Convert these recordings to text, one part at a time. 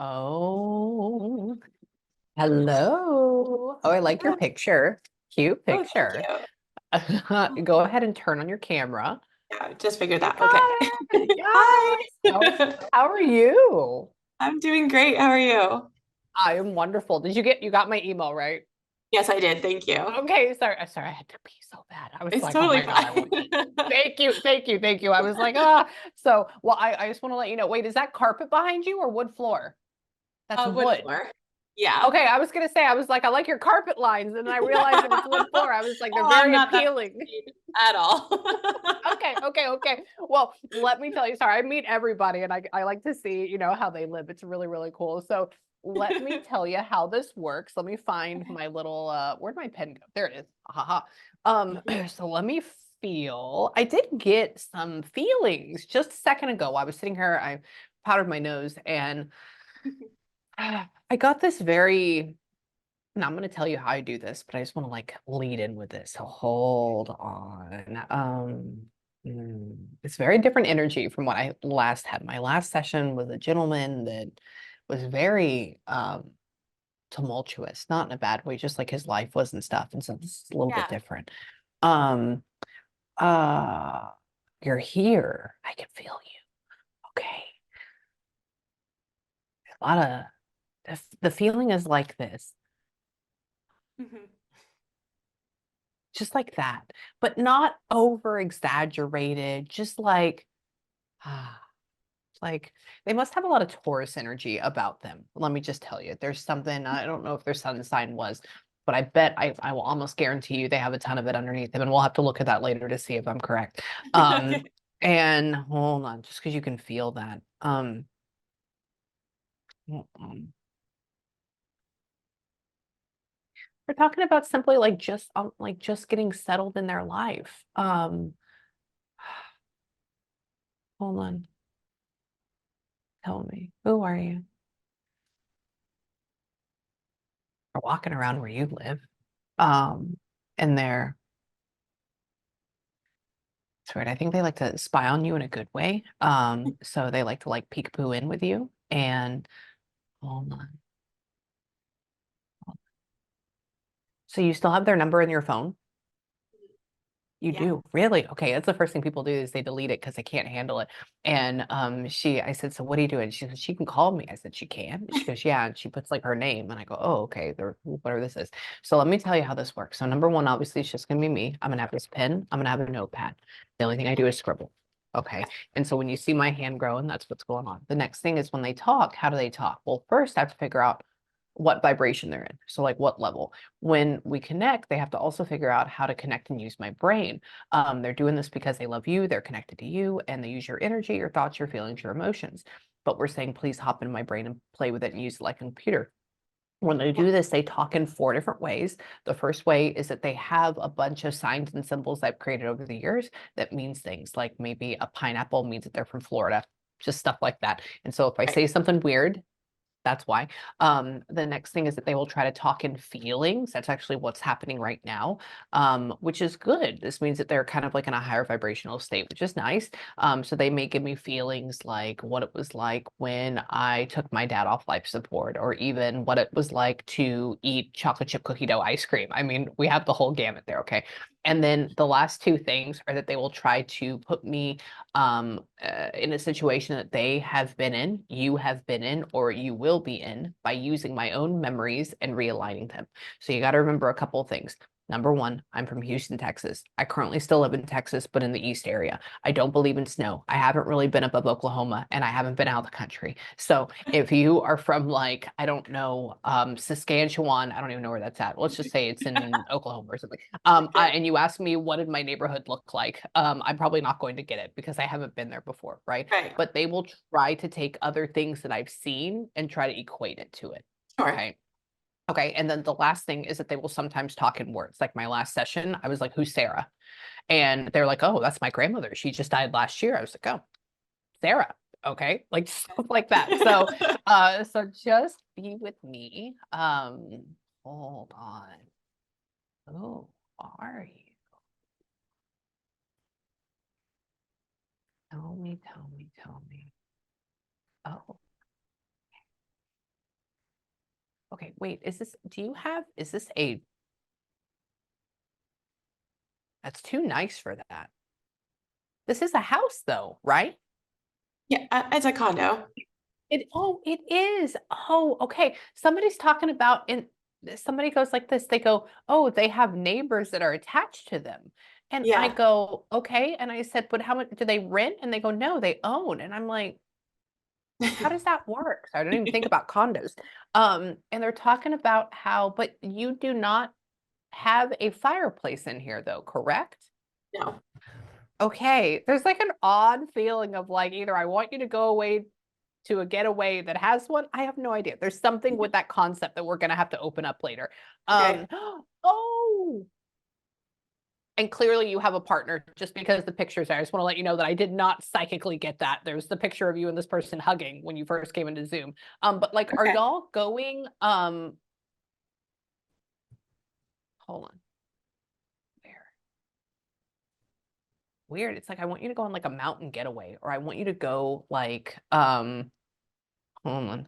Oh, hello. Oh, I like your Hi. picture. Cute Oh, thank picture. you. Oh, Go ahead and turn on your camera. yeah, just figured You that. got Okay. it. Yes. Hi. How are you? I'm doing great. How are you? I am wonderful. You got my email, right? Yes, I did. Thank you. Okay, sorry. Sorry, I had to pee so bad. I was It's like, oh totally my God, fine. thank you, thank you, thank you. I was like, ah. So, well, I just want to let you know, wait, is that carpet behind you or wood floor? That's Wood wood. floor. Yeah. Okay, I was gonna say, I was like, I like your carpet lines, and then I realized that it's wood floor. I was like, they're Oh, I'm very not that appealing. fancy at all. Okay, okay, okay. Well, let me tell you, sorry, I meet everybody and I like to see, how they live. It's really, really cool. So let me tell you how this works. Let me find Okay. my little where'd my pen go? There it is. Haha. So let me feel. I did get some feelings just a second ago. I was sitting here, I powdered my nose and I got this very and I'm going to tell you how I do this, but I just want to like lead in with this. So hold on. It's very different energy from what I last had. My last session was a gentleman that was very tumultuous, not in a bad way, just like his life was and stuff. And so this is a little bit Yeah. different. Um, uh, you're here. I can feel you. Okay. A lot of the feeling is like this. Mhm. Just like that, but not over exaggerated, just ah, like they must have a lot of Taurus energy about them. Let me just tell you, there's something, I don't know if their sun sign was, but I bet I will almost guarantee you they have a ton of it underneath them, and we'll have to look at that later to see if I'm correct. Okay. And hold on, just because you can feel that. Hold on. We're talking about simply like just getting settled in their life. Hold on. Tell me, who are you? Are walking around where you live. And they're it's weird. I think they like to spy on you in a good way. So they like to like peek-a-poo in with you. And hold on. So you still have their number in your phone? You Yeah. do, really? Okay, that's the first thing people do is they delete it because they can't handle it. And I said, so what are you doing? She said, she can call me. I said, she can? She goes, yeah. And she puts like her name, and I go, oh, okay, whatever this is. So let me tell you how this works. So number one, obviously, it's just gonna be me. I'm gonna have this pen. I'm gonna have a notepad. The only thing I do is scribble. Okay. And so when you see my hand growing, that's what's going on. The next thing is when they talk, how do they talk? Well, first I have to figure out what vibration they're in. So like what level. When we connect, they have to also figure out how to connect and use my brain. They're doing this because they love you, they're connected to you, and they use your energy, your thoughts, your feelings, your emotions. But we're saying, please hop in my brain and play with it and use it like a computer. When they Yeah. do this, they talk in four different ways. The first way is that they have a bunch of signs and symbols I've created over the years that means things like maybe a pineapple means that they're from Florida, just stuff like that. And so if I Right. say something weird, that's why. The next thing is that they will try to talk in feelings. That's actually what's happening right now, which is good. This means that they're kind of like in a higher vibrational state, which is nice. So they may give me feelings like what it was like when I took my dad off life support, or even what it was like to eat chocolate chip cookie dough ice cream. I mean, we have the whole gamut there, okay? And then the last two things are that they will try to put me in a situation that they have been in, you have been in, or you will be in by using my own memories and realigning them. So you got to remember a couple of things. Number one, I'm from Houston, Texas. I currently still live in Texas, but in the East area. I don't believe in snow. I haven't really been above Oklahoma, and I haven't been out of the country. So if you are from like, I don't know, Saskatchewan, I don't even know where that's at. Let's just say it's in Oklahoma or something. Okay. And you ask me what did my neighborhood look like, I'm probably not going to get it because I haven't been there before, right? Right. But they will try to take other things that I've seen and try to equate it to it. Sure. Okay. Okay. And then the last thing is that they will sometimes talk in words. Like my last session, I was like, who's Sarah? And they're like, oh, that's my grandmother. She just died last year. I was like, oh, Sarah. Okay. Like stuff like that. So just be with me. Hold on. Who are you? Tell me, tell me, tell me. Oh, Okay, wait, is this a, that's too nice for that. This is a house though, right? Yeah, it's a condo. It is. Oh, okay. Somebody's talking about somebody goes like this. They go, "Oh, they have neighbors that are attached to them." And I Yeah. go, "Okay." And I said, "But how much do they rent?" And they go, "No, they own." And I'm like, "How does that work?" So I don't even think about condos. And they're talking about how, but you do not have a fireplace in here though, correct? No. Okay. There's like an odd feeling of like either I want you to go away to a getaway that has one. I have no idea. There's something with that concept that we're gonna have to open up later. Okay. Oh, and clearly you have a partner just because the pictures. I just want to let you know that I did not psychically get that. There's the picture of you and this person hugging when you first came into Zoom. But like, are Okay. y'all going? Hold on. Where? Weird. It's like I want you to go on like a mountain getaway, or I want you to go like hold on,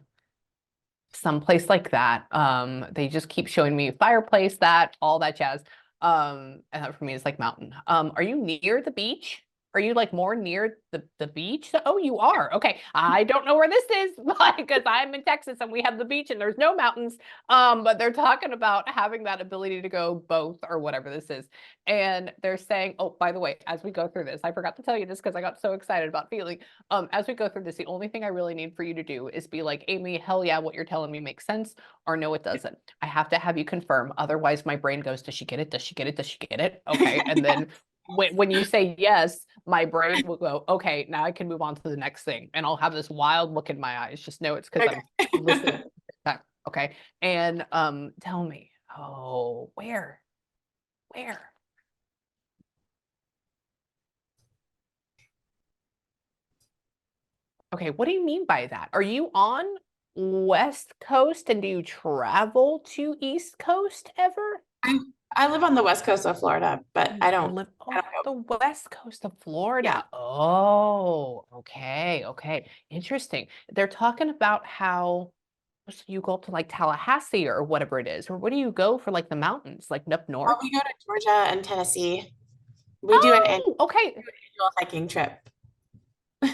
someplace like that. They just keep showing me fireplace, that, all that jazz. And that for me is like mountain. Are you near the beach? Are you like more near the beach? Oh, you are. Okay. I don't know where this is because I'm in Texas and we have the beach and there's no mountains. But they're talking about having that ability to go both or whatever this is. And they're saying, oh, by the way, as we go through this, I forgot to tell you this because I got so excited about feeling. As we go through this, the only thing I really need for you to do is be like, Amy, hell yeah, what you're telling me makes sense, or no, it doesn't. I have to have you confirm. Otherwise, my brain goes, does she get it? Does she get it? Does she get it? Okay. And then when you say yes, my brain will go, okay, now I can move on to the next thing. And I'll have this wild look in my eyes. Just know it's because I'm listening. Okay. Okay. And tell me, oh, where? Where? Okay, what do you mean by that? Are you on West Coast and do you travel to East Coast ever? I I live on the west coast of Florida, but You live I on don't go. the West Coast of Yeah. Florida. Oh, okay, okay. Interesting. They're talking about how so you go to like Tallahassee or whatever it is, or where do you go for like the mountains, like up Oh, north? we go to Georgia and Tennessee. We do an Oh, okay. annual hiking trip, Oh,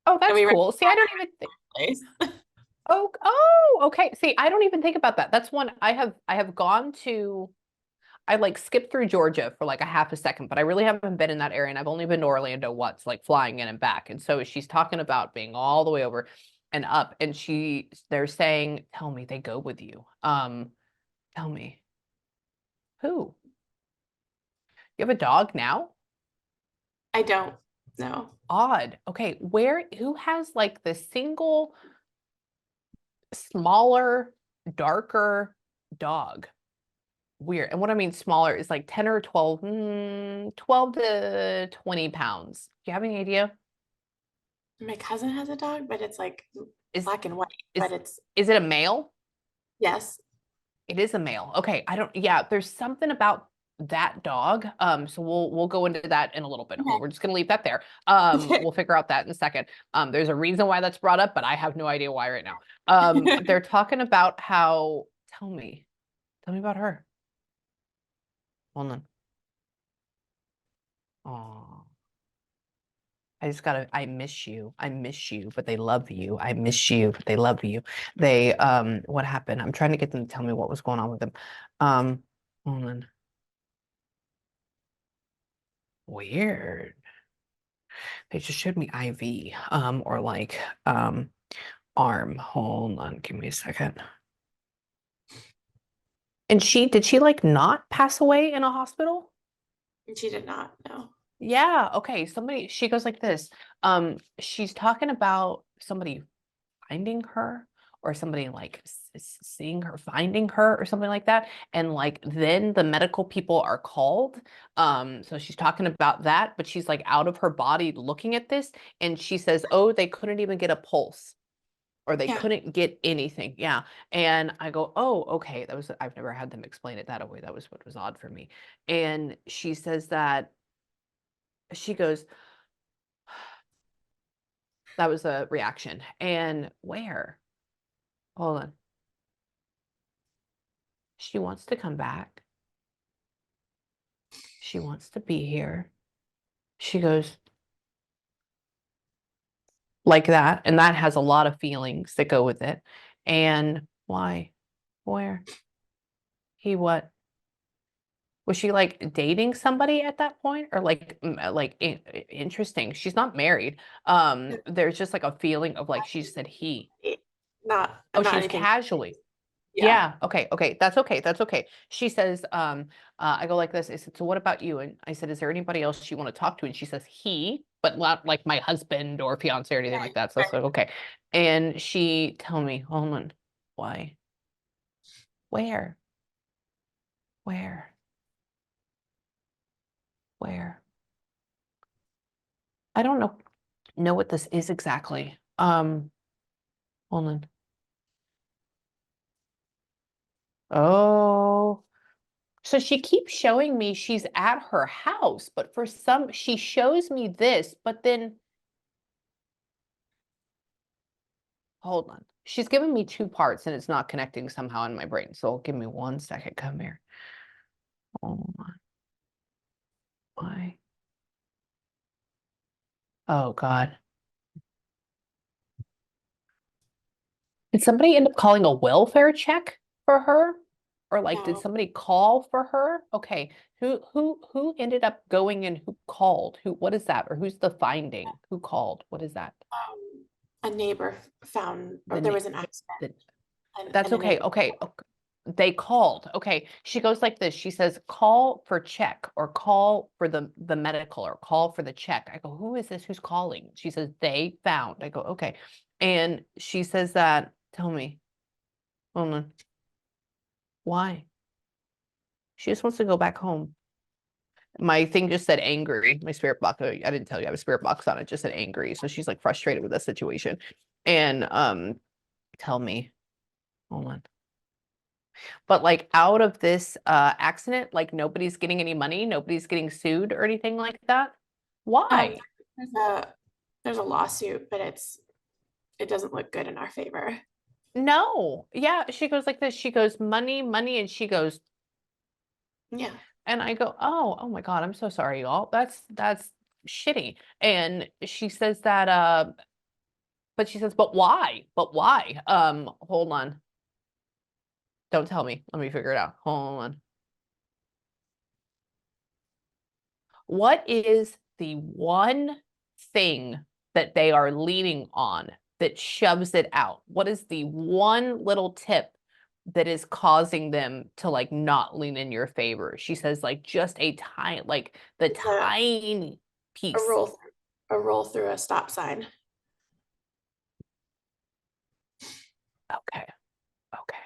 and that's we rent cool. See, I don't even think. a place. Oh, okay. See, I don't even think about that. That's one I have gone to. I like skipped through Georgia for like a half a second, but I really haven't been in that area. And I've only been to Orlando once, like flying in and back. And so she's talking about being all the way over and up. And they're saying, tell me they go with you. Tell me who? You have a dog now? I don't know. Odd. Okay. Who has like the single smaller, darker dog? Weird. And what I mean smaller is like 10 or 12, 12 to 20 pounds. Do you have any idea? My cousin has a dog, but it's like Is black and white, is but it's is it a male? yes. It is a male. Okay. I don't, yeah, there's something about that dog. So we'll go into that in a little bit. Okay. We're just gonna leave that there. Okay. We'll figure out that in a second. There's a reason why that's brought up, but I have no idea why right now. They're talking about how, tell me about her. Hold on. Oh. I miss you. I miss you, but they love you. I miss you, but they love you. What happened? I'm trying to get them to tell me what was going on with them. Um, Hold on. Weird. They just showed me IV, or like, arm. Hold on, give me a second. And did she like not pass away in a hospital? She did not know. Yeah, okay. She goes like this. She's talking about somebody finding her or somebody like seeing her finding her or something like that, and like then the medical people are called. So she's talking about that, but she's like out of her body looking at this, and she says, oh, they couldn't even get a pulse or they Yeah. couldn't get anything. Yeah. And I go, oh, okay. I've never had them explain it that way. That was what was odd for me. And she says that she goes, that was a reaction. And where? Hold on. She wants to come back. She wants to be here. She goes like that, and that has a lot of feelings that go with it. And why? Where? He what? Was she like dating somebody at that point, or like interesting? She's not married. There's just like a feeling of like she said he. Not Oh, she not was anything. casually. Yeah. Yeah. Okay. Okay. That's okay. That's okay. She says, I go like this. I said, so what about you? And I said, is there anybody else you want to talk to? And she says, he, but not like my husband or fiance or anything like Right. that. So I said, okay. And she tell me, hold on, why? Where? Where? Where? I don't know what this is exactly. Hold on. Oh. So she keeps showing me she's at her house, but for some, she shows me this, but then hold on. She's giving me two parts and it's not connecting somehow in my brain. So give me 1 second. Come here. Oh my. Oh God. Did somebody end up calling a welfare check for her? Or like, did No. somebody call for her? Okay. Who ended up going and who called? What is that? Or who's the finding? Who called? What is that? A neighbor found, or The there na- was an accident, the and That's a okay. neighbor. Okay. They called. Okay. She goes like this. She says, call for check or call for the medical or call for the check. I go, who is this? Who's calling? She says, they found. I go, okay. And she says that, tell me, hold on. Why? She just wants to go back home. My thing just said angry. My spirit box, I didn't tell you I have a spirit box on it, just said angry. So she's like frustrated with the situation. And tell me, hold on. But like out of this accident, like nobody's getting any money, nobody's getting sued or anything like that. Um, Why? there's a there's a lawsuit, but it doesn't look good in our favor. No. Yeah, she goes like this. She goes, money, money, and she goes, Yeah. and I go, oh my God, I'm so sorry, y'all. That's shitty. And she says that, but she says, but why? But why? Hold on. Don't tell me. Let me figure it out. Hold on. What is the one thing that they are leaning on that shoves it out? What is the one little tip that is causing them to like not lean in your favor? She says like just a tiny, like the It's tiny a piece. roll a roll through a stop sign. Okay. Okay.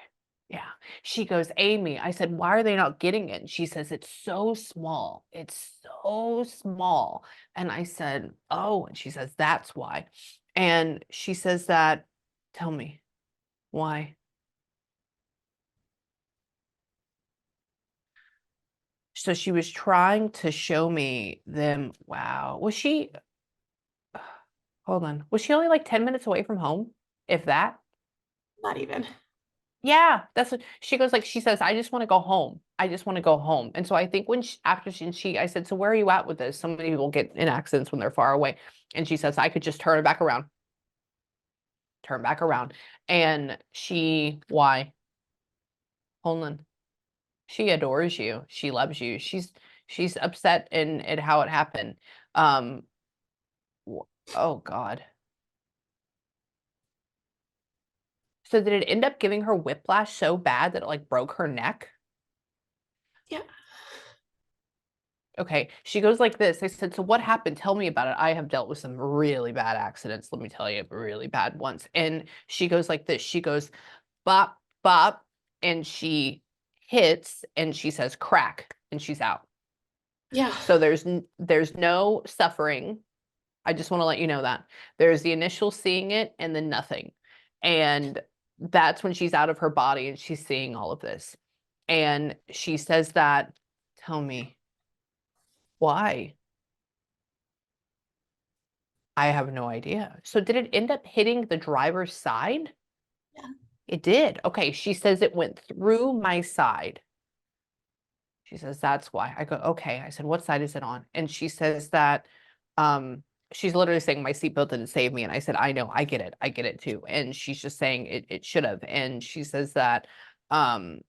Yeah. She goes, Amy, I said, why are they not getting it? And she says, it's so small. It's so small. And I said, oh, and she says, that's why. And she says that, tell me, why? So she was trying to show me them. Wow. Was she, hold on, was she only like 10 minutes away from home? If that? Not even. Yeah, that's what she goes like. She says, "I just want to go home. I just want to go home." And so I think when after I said, "So where are you at with this?" So many people get in accidents when they're far away, and she says, "I could just turn back around." And why? Hold on. She adores you. She loves you. She's upset in at how it happened. Um, oh God. So did it end up giving her whiplash so bad that it like broke her neck? Yeah. Okay, she goes like this. I said, so what happened? Tell me about it. I have dealt with some really bad accidents. Let me tell you, really bad ones. And she goes like this. She goes, bop, bop, and she hits and she says crack and she's out. Yeah. So there's no suffering. I just want to let you know that. There's the initial seeing it and then nothing. And that's when she's out of her body and she's seeing all of this. And she says that, tell me, why? I have no idea. So did it end up hitting the driver's side? Yeah. It did. Okay. She says it went through my side. She says, that's why. I go, okay. I said, what side is it on? And she says that she's literally saying my seatbelt didn't save me. And I said, I know, I get it. I get it too. And she's just saying it should have. And she says that um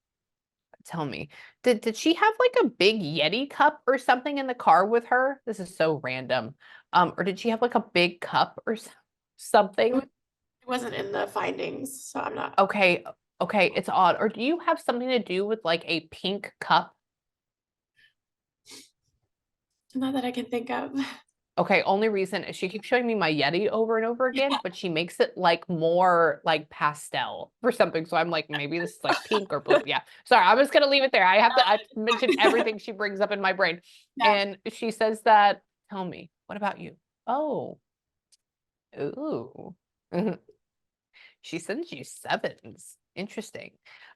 tell me, did she have like a big Yeti cup or something in the car with her? This is so random. Or did she have like a big cup or something? It wasn't in the findings, so I'm not. Okay, okay, it's odd. Or do you have something to do with like a pink cup? Not that I can think of. Okay, only reason is she keeps showing me my Yeti over and over again, but she makes it like more like pastel or something. So I'm like, maybe this is like pink or blue. Yeah. Sorry, I'm just gonna leave it there. I mentioned everything she brings up in my brain. Yeah. And she says that, tell me, what about you? Oh, ooh. Mhm. She sends you sevens. Interesting.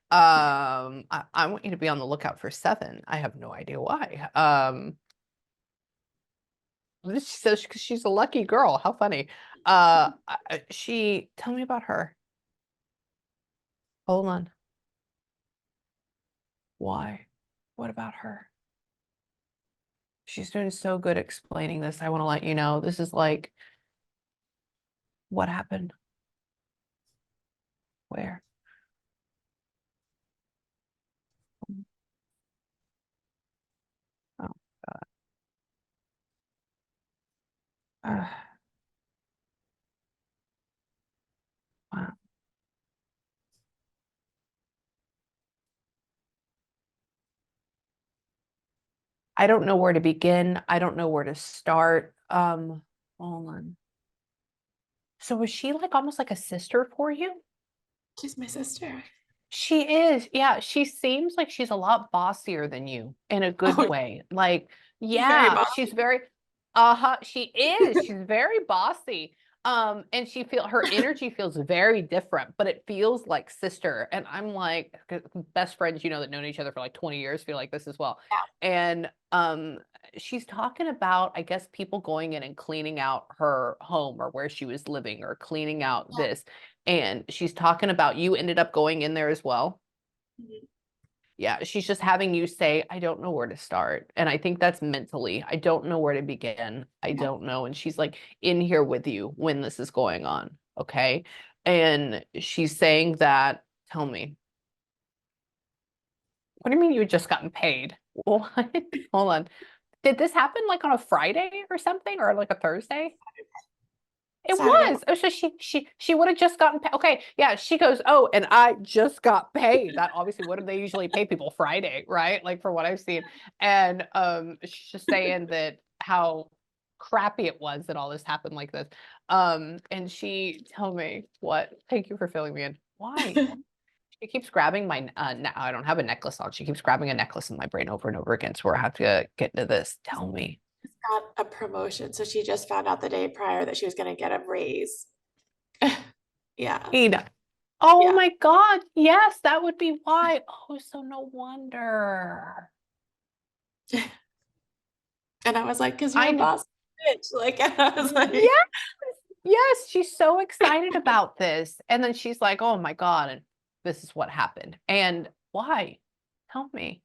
I want you to be on the lookout for seven. I have no idea why. She says because she's a lucky girl. How funny. Tell me about her. Hold on. Why? What about her? She's doing so good explaining this. I want to let you know. This is like, what happened? Where? Oh, God. Wow. I don't know where to begin. I don't know where to start. Hold on. So was she like almost like a sister for you? She's my sister. She is. Yeah, she seems like she's a lot bossier than you in a good Oh, way. Like, she's very yeah, she's bossy. very she is. She's very bossy. And her energy feels very different, but it feels like sister. And I'm like, 'cause best friends, that known each other for like 20 years feel like this as well. And she's talking about, I guess, people going in and cleaning out her home or where she was living or cleaning out Yeah. this. And she's talking about you ended up going in there as well. Mhm. Yeah, she's just having you say, I don't know where to start. And I think that's mentally, I don't know where to begin. I Yeah. don't know. And she's like in here with you when this is going on. Okay. And she's saying that, tell me, what do you mean you had just gotten paid? What? Hold on. Did this happen like on a Friday or something or like a Thursday? It Saturday was. Oh, so she would have just gotten paid. Okay, yeah. She goes, oh, and I just got paid. That obviously, what do they usually pay people Friday, right? Like for what I've seen. And she's just saying that how crappy it was that all this happened like this. And she tell me what. Thank you for filling me in. Why? morning. She keeps grabbing my. I don't have a necklace on. She keeps grabbing a necklace in my brain over and over again. So I have to get into this. Tell me. Got a promotion, so she just found out the day prior that she was going to get a raise. Yeah. Ida. Oh Yeah. my God. Yes, that would be why. Oh, so no wonder. And I was like, because you're I a know. boss bitch. Like, and I was like, Yes, yes, she's so excited about this. And then she's like, oh my God, and this is what happened. And why? Tell me.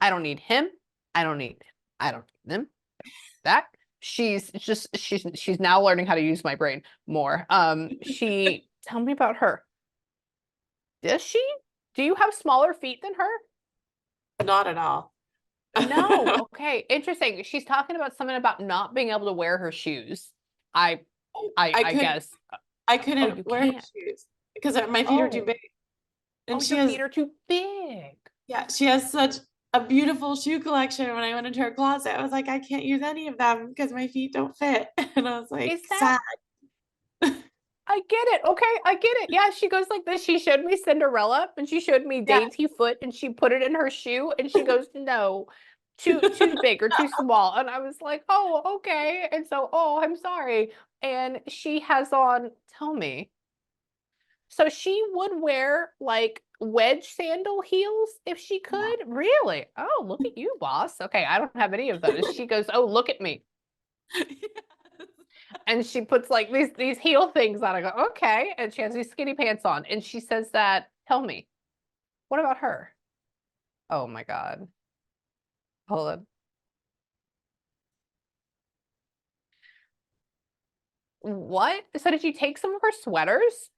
I don't need him. I don't need them. That she's now learning how to use my brain more. She tell me about her. Does she? Do you have smaller feet than her? not at all. No. Okay. Interesting. She's talking about something about not being able to wear her shoes. I I I couldn't, guess. I Oh, you couldn't wear her can't. shoes because my feet are too Oh. big. Oh, And she your has, feet are too big. yeah, she has such a beautiful shoe collection. When I went into her closet, I was like, I can't use any of them because my feet don't fit. And I was like, Is that sad. I get it. Okay, I get it. Yeah, she goes like this. She showed me Cinderella and she showed me Yeah. Dainty Foot and she put it in her shoe and she goes, no, too big or too small. And I was like, oh, okay. And so, oh, I'm sorry. And she has on, tell me. So she would wear like wedge sandal heels if she Yeah. could? Really? Oh, look at you, boss. Okay, I don't have any of those. She goes, oh, look at me. And she puts like these heel things on. I go, okay. And she has these skinny pants on. And she says that, tell me, what about her? Oh my God. Hold on. What? So did you take some of her sweaters?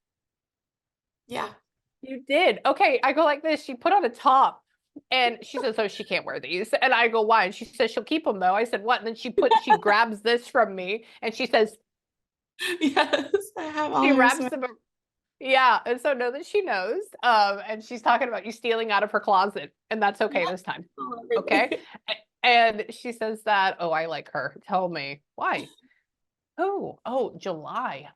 Yeah. You did. Okay. I go like this. She put on a top and she says, oh, she can't wear these. And I go, why? And she says, she'll keep them though. I said, what? And then she grabs this from me and she says, Yes, I have all she her wraps sweat. them. Yeah. And so know that she knows. And she's talking about you stealing out of her closet. And that's okay Yeah, this time. all Okay. everything. And she says that, oh, I like her. Tell me why. Oh, July.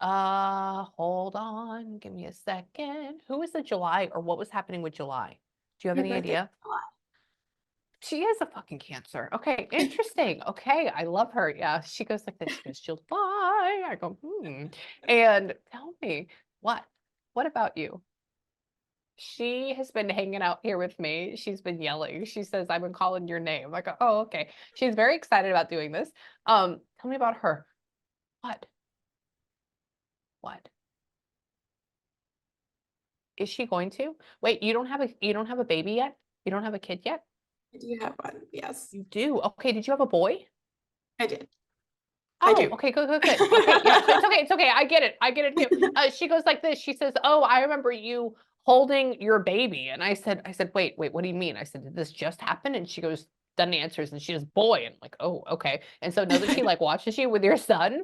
Hold on. Give me a second. Who was the July or what was happening with July? Do you have Her any birthday. idea? She is a fucking Cancer. Okay, interesting. Okay, I love her. Yeah, she goes like this. She goes, July. I go, hmm. And tell me, what? What about you? She has been hanging out here with me. She's been yelling. She says, I've been calling your name. I go, oh, okay. She's very excited about doing this. Tell me about her. What? What? Is she going to? Wait, you don't have a baby yet? You don't have a kid yet? I do have one. Yes, You do. Okay, did you have a boy? I did. I Oh, do. okay, good, good, good. Okay, yeah, so it's okay, it's okay. I get it. I get it too. She goes like this. She says, "Oh, I remember you holding your baby." And I said, "Wait, what do you mean?" I said, "Did this just happen?" And she goes, then answers, and she goes, "Boy." And I'm like, "Oh, okay." And so know that she like watches you with your son.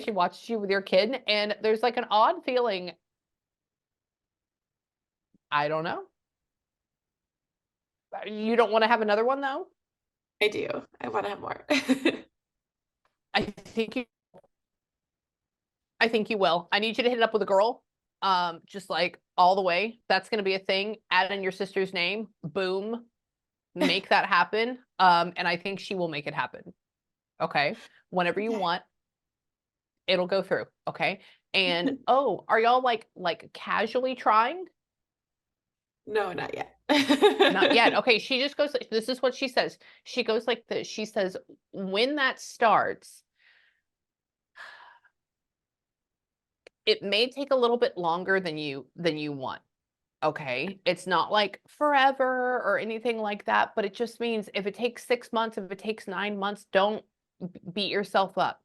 She watches you with your kid, and there's like an odd feeling. I don't know. You don't want to have another one though? I do. I want to have more. I think you I think you will. I need you to hit it up with a girl. Just like all the way. That's gonna be a thing. Add in your sister's name. Boom. Make that happen. And I think she will make it happen. Okay. Whenever you Okay. want, it'll go through. Okay. And oh, are y'all like casually trying? No, not yet. Not yet. Okay. She just goes, this is what she says. She goes like this. She says, when that starts, it may take a little bit longer than you want. Okay. It's not like forever or anything like that, but it just means if it takes 6 months, if it takes 9 months, don't beat yourself up.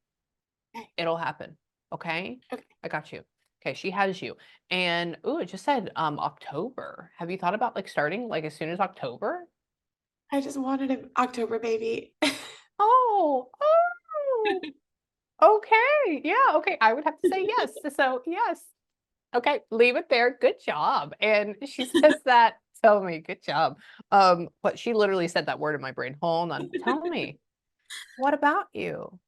Okay. It'll happen. Okay. Okay. I got you. Okay. She has you. And oh, it just said October. Have you thought about like starting like as soon as October? I just wanted an October baby. Oh, oh, okay. Yeah. Okay. I would have to say yes. So yes. Okay, leave it there. Good job. And she says that, tell me, good job. But she literally said that word in my brain. Hold on. Tell me, what about you?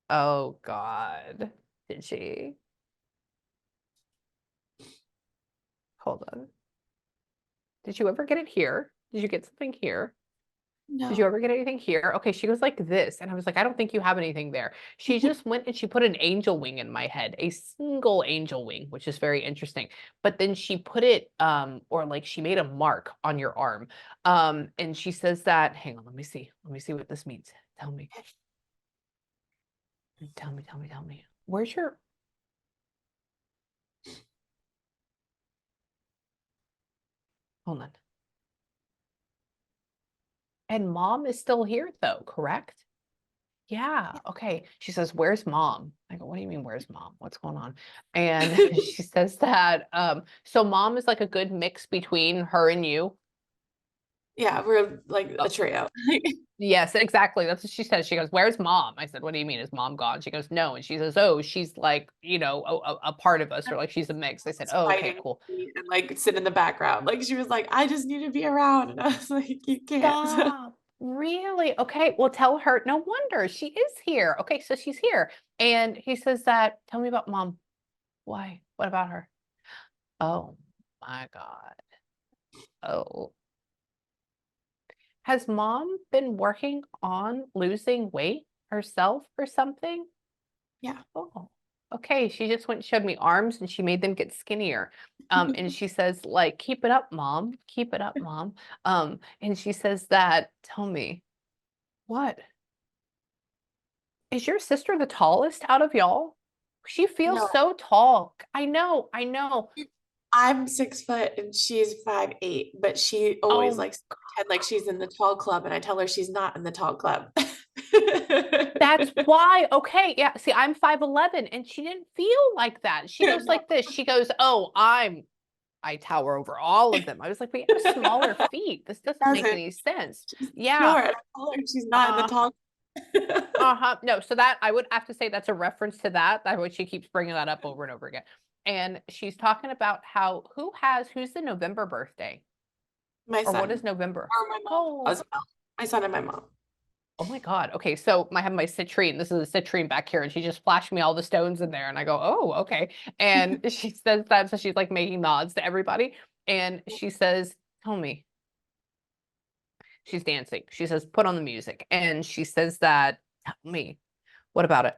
Oh God. Did she? Hold on. Did you ever get it here? Did you get something here? Did you No. ever get anything here? Okay, she goes like this. And I was like, I don't think you have anything there. She just went and she put an angel wing in my head, a single angel wing, which is very interesting. But then she put it, or like she made a mark on your arm. And she says that, hang on, let me see. Let me see what this means. Tell me. Tell me, tell me, tell me. Where's your, hold on. And mom is still here though, correct? Yeah, okay. She says, "Where's mom?" I go, "What do you mean, where's mom? What's going on?" And she says that, so mom is like a good mix between her and you. Yeah, we're like Oh, a trio. yes, exactly. That's what she says. She goes, "Where's mom?" I said, "What do you mean? Is mom gone?" She goes, "No." And she says, "Oh, she's like, a part of us, or like she's a mix." I said, "Oh, okay, Fighting cool." me and like sit in the background. Like she was like, I just need to be around. And I was like, you can't. Stop. Really? Okay. Well, tell her. No wonder she is here. Okay, so she's here. And he says that, tell me about mom. Why? What about her? Oh my God. Oh. Has mom been working on losing weight herself or something? Yeah. Oh, okay. She just went and showed me arms and she made them get skinnier. And she says, like, keep it up, mom. Keep it up, mom. And she says that, tell me, what? Is your sister the tallest out of y'all? She feels No, so tall. I know, I know. I'm 6 foot and she's 5'8", but she always Oh, likes to pretend like she's in the tall club, and I tell her she's not in the tall club. that's why. Okay, yeah. See, I'm 5'11", and she didn't feel like that. She goes No, like this. She goes, "Oh, I tower over all of them." I was like, "We have smaller feet. This doesn't make doesn't. any sense." She's Yeah. short. I told her she's not in the Uh, tall. No, so that I would have to say that's a reference to that. That way she keeps bringing that up over and over again. And she's talking about how who's the November birthday? My Or what son is November? or my mom Oh, as well. My son and my mom. oh my God. Okay, so I have my citrine. This is a citrine back here, and she just flashed me all the stones in there, and I go, "Oh, okay." And she says that, so she's like making nods to everybody, and she says, "Tell me." She's dancing. She says, "Put on the music," and she says that, "Tell me, what about it?"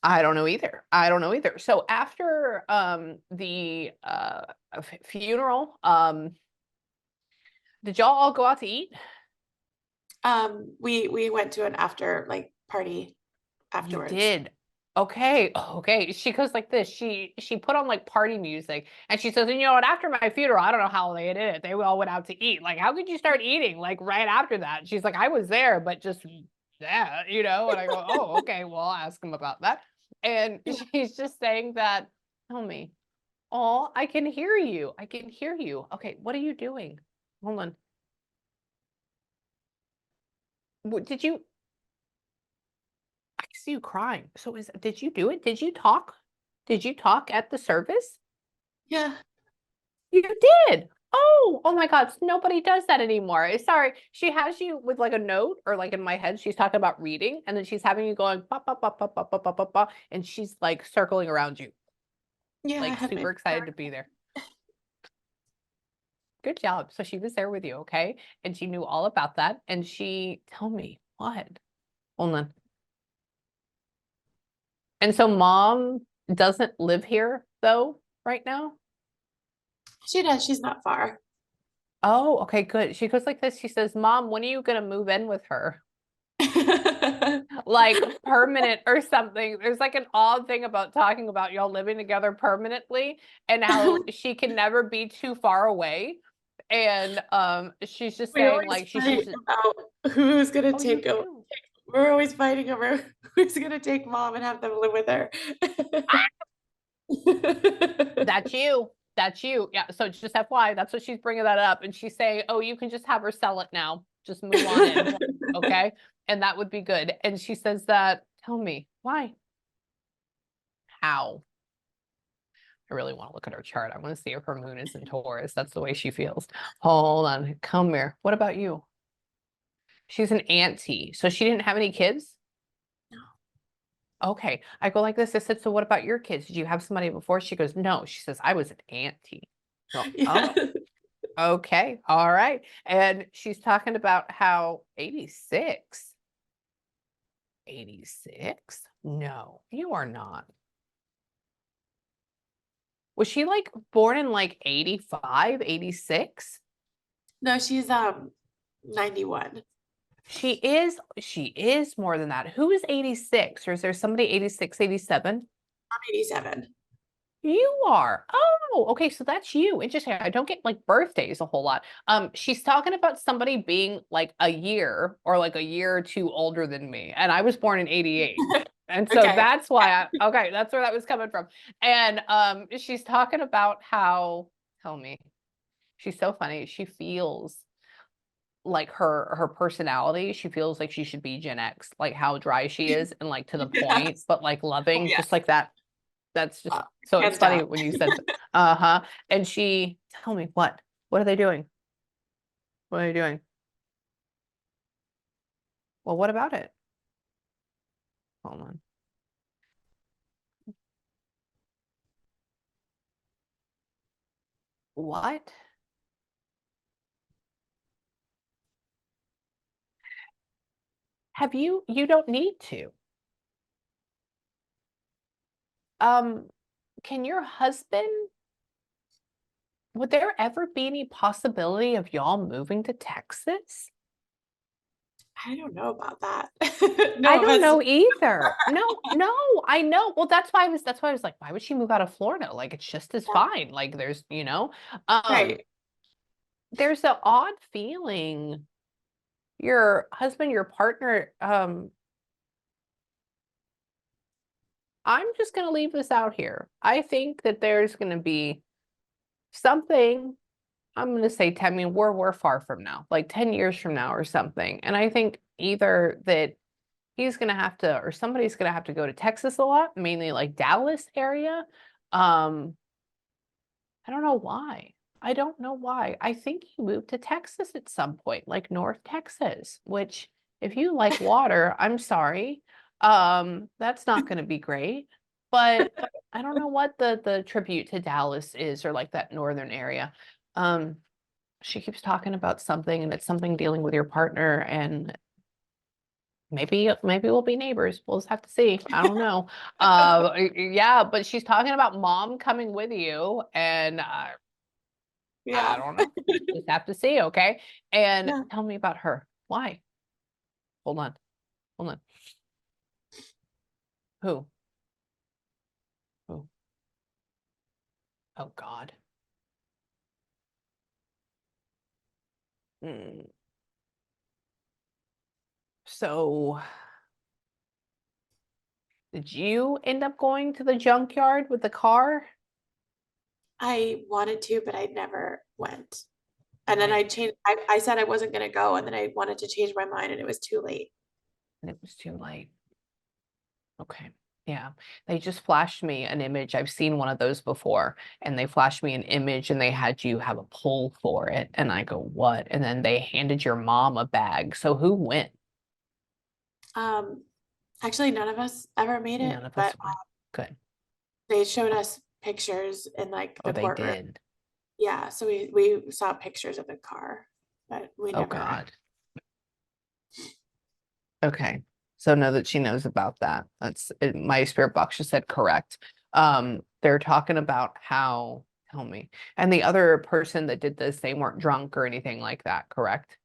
I don't know either. I don't know either. So after the funeral, did y'all all go out to eat? We went to an after like party You afterwards. did. Okay, okay. She goes like this. She put on like party music, and she says, "And you know what? After my funeral, I don't know how they did it. They all went out to eat. Like, how could you start eating like right after that?" She's like, "I was there, but just yeah, you know." And I go, "Oh, okay. Well, I'll ask him about that." And Yeah. she's just saying that. Tell me. Oh, I can hear you. I can hear you. Okay, what are you doing? Hold on. Did you? I see you crying. So did you do it? Did you talk? Did you talk at the service? Yeah. You did. Oh my God. Nobody does that anymore. Sorry. She has you with like a note, or like in my head, she's talking about reading, and then she's having you going, ba, ba, ba, ba, ba, ba, ba, ba, ba, and she's like circling around you, Yeah, I like had my super excited to be there. Good job. So she was there with you, okay? And she knew all about that. And tell me what? Hold on. And so mom doesn't live here though, right now? She does. She's not far. Oh, okay, good. She goes like this. She says, "Mom, when are you gonna move in with her? Like permanent or something." There's like an odd thing about talking about y'all living together permanently, and how she can never be too far away. And she's just We saying always like she's fight just, about who's gonna "Oh, you take over. do." We're always fighting over who's gonna take mom and have them live with her. That's you. That's you. Yeah. So just FY, that's what she's bringing that up. And she's saying, "Oh, you can just have her sell it now. Just move on in." Okay. And that would be good. And she says that, "Tell me why? How?" I really want to look at her chart. I want to see if her moon is in Taurus. That's the way she feels. Hold on. Come here. What about you? She's an auntie. So she didn't have any kids? Okay. I go like this. I said, "So what about your kids? Did you have somebody before?" She goes, "No." She says, "I was an auntie." Well, Yeah. oh, okay. All right. And she's talking about how 86. 86? No, you are not. Was she like born in like 85, 86? No, she's 91. She is more than that. Who is 86? Or is there somebody 86, 87? I'm 87. You are. Oh, okay. So that's you. Interesting. I don't get like birthdays a whole lot. She's talking about somebody being like a year or like a year or two older than me. And I was born in 88. And so Okay. that's why okay, that's where that was coming from. And she's talking about how, tell me, she's so funny. She feels like her personality, she feels like she should be Gen X, like how dry she is and like to the point, Yes. but like Oh, loving, just yes. like that. That's just Uh, so it's Hands funny down. when you said, uh-huh. And tell me what? What are they doing? What are they doing? Well, what about it? Hold on. What? You don't need to. Um, can your husband would there ever be any possibility of y'all moving to Texas? I don't know about that. I No don't offense. know either. No, no, I know. Well, that's why I was like, why would she move out of Florida? Like it's just as Yeah, fine. Like um, right. there's an odd feeling your husband, your partner, I'm just gonna leave this out here. I think that there's gonna be something, I'm gonna say 10, I mean, we're far from now, like 10 years from now or something. And I think either that he's gonna have to, or somebody's gonna have to go to Texas a lot, mainly like Dallas area. Um, I don't know why. I don't know why. I think he moved to Texas at some point, like North Texas, which if you like water, I'm sorry. That's not going to be great. But I don't know what the tribute to Dallas is or like that northern area. Um, she keeps talking about something and it's something dealing with your partner and maybe we'll be neighbors. We'll just have to see. I don't know. Yeah, but she's talking about mom coming with you and I Yeah. don't know. Just have to see, okay? And Yeah. tell me about her. Why? Hold on. Hold on. Who? Who? Oh God. Mm. So, did you end up going to the junkyard with the car? I wanted to, but I never went. You And then went I changed, I said I wasn't gonna go, and then I wanted to change my mind and it was too late. and it was too late. Okay. Yeah. They just flashed me an image. I've seen one of those before, and they flashed me an image and they had you have a pull for it. And I go, what? And then they handed your mom a bag. So who went? Um, Actually, none of us ever made it, None of but us went. Good. they showed us pictures in like Oh, the they courtroom. did. Yeah, so we saw pictures of the car, but we Oh never God. Okay. So know that she knows about that. That's it, my spirit box just said correct. They're talking about how, tell me, and the other person that did this, they weren't drunk or anything like that, correct?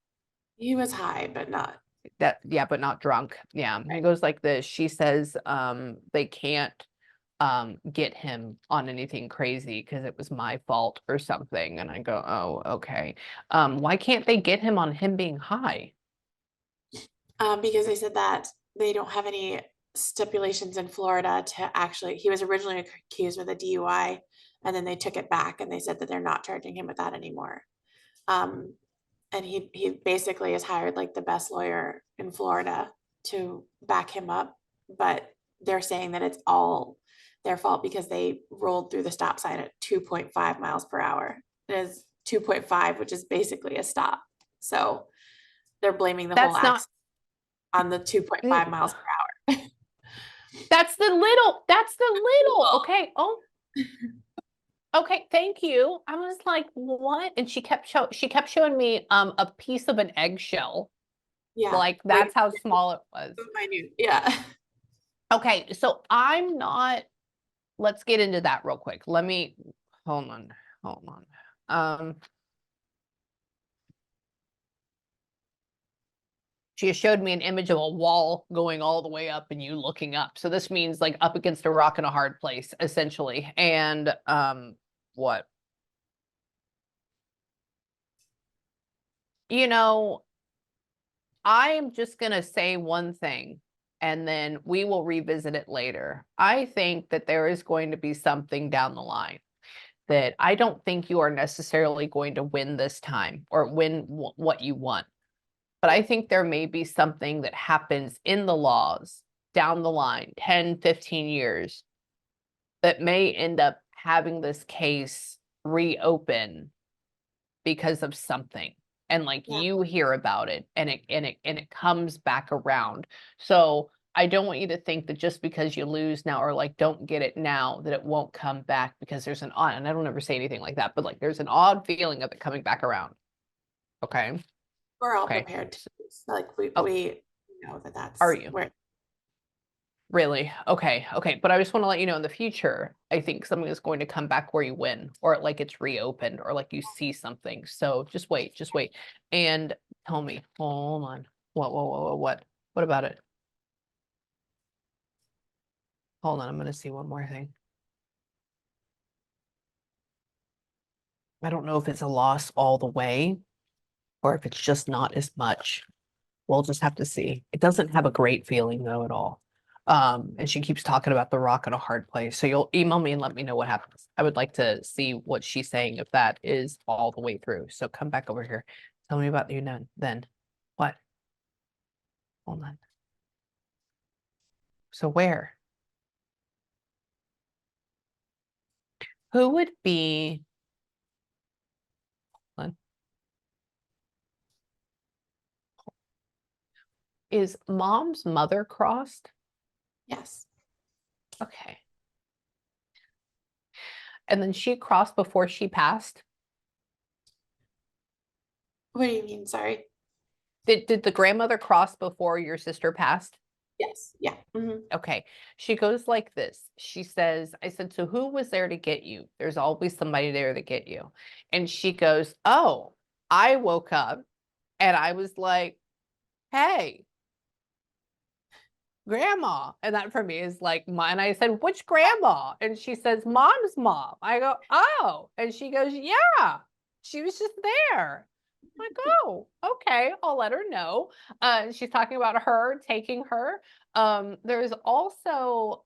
he was high, but not That, yeah, but not drunk. Yeah. It goes like this. She says, they can't get him on anything crazy because it was my fault or something. And I go, oh, okay. Why can't they get him on him being high? because they said that they don't have any stipulations in Florida to actually, he was originally accused with a DUI and then they took it back and they said that they're not charging him with that anymore. Um, and he basically has hired like the best lawyer in Florida to back him up, but they're saying that it's all their fault because they rolled through the stop sign at 2.5 miles per hour. It is 2.5, which is basically a stop. So they're blaming the whole That's not, accident on the 2.5 mm, miles per hour. that's the little, okay. Oh, okay, thank you. I was like, what? And she kept showing me a piece of an eggshell. Yeah, Like like that's how small it was. minute. Yeah. Okay, so I'm not, let's get into that real quick. Let me hold on, hold on. She has showed me an image of a wall going all the way up and you looking up. So this means like up against a rock in a hard place, essentially. And what? You know, I am just going to say one thing and then we will revisit it later. I think that there is going to be something down the line that I don't think you are necessarily going to win this time or win what you want. But I think there may be something that happens in the laws down the line, 10, 15 years, that may end up having this case reopen because of something. And like Yeah. you hear about it and it comes back around. So I don't want you to think that just because you lose now or like don't get it now that it won't come back because there's an odd, and I don't ever say anything like that, but like there's an odd feeling of it coming back around. Okay. We're all Okay. prepared to lose. Like we Oh, we know that are that's you? where Really? Okay, okay. But I just want to let you know in the future, I think something is going to come back where you win, or like it's reopened, or like you see something. So just wait, just wait. And tell me, hold on. What? What about it? Hold on, I'm gonna see one more thing. I don't know if it's a loss all the way, or if it's just not as much. We'll just have to see. It doesn't have a great feeling though at all. And she keeps talking about the rock and a hard place. So you'll email me and let me know what happens. I would like to see what she's saying if that is all the way through. So come back over here. Tell me about you then. What? Hold on. So where? Who would be hold on. Is mom's mother crossed? Yes. Okay. And then she crossed before she passed? What do you mean? Sorry. Did the grandmother cross before your sister passed? Yes. Yeah. Okay. She goes like this. She says, I said, so who was there to get you? There's always somebody there to get you. And she goes, oh, I woke up and I was like, hey, grandma. And that for me is like mine. I said, which grandma? And she says, mom's mom. I go, oh. And she goes, yeah, she was just there. I'm like, oh, okay, I'll let her know. She's talking about her taking her. There's also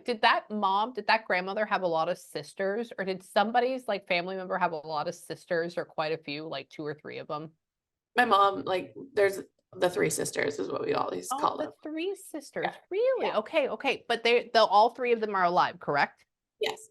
did that grandmother have a lot of sisters, or did somebody's like family member have a lot of sisters, or quite a few, like two or three of them? My mom, like, there's the three sisters is what we always Oh, call the them. three sisters. Yeah. Really? Yeah. Okay, okay. But all three of them are alive, correct? Yes.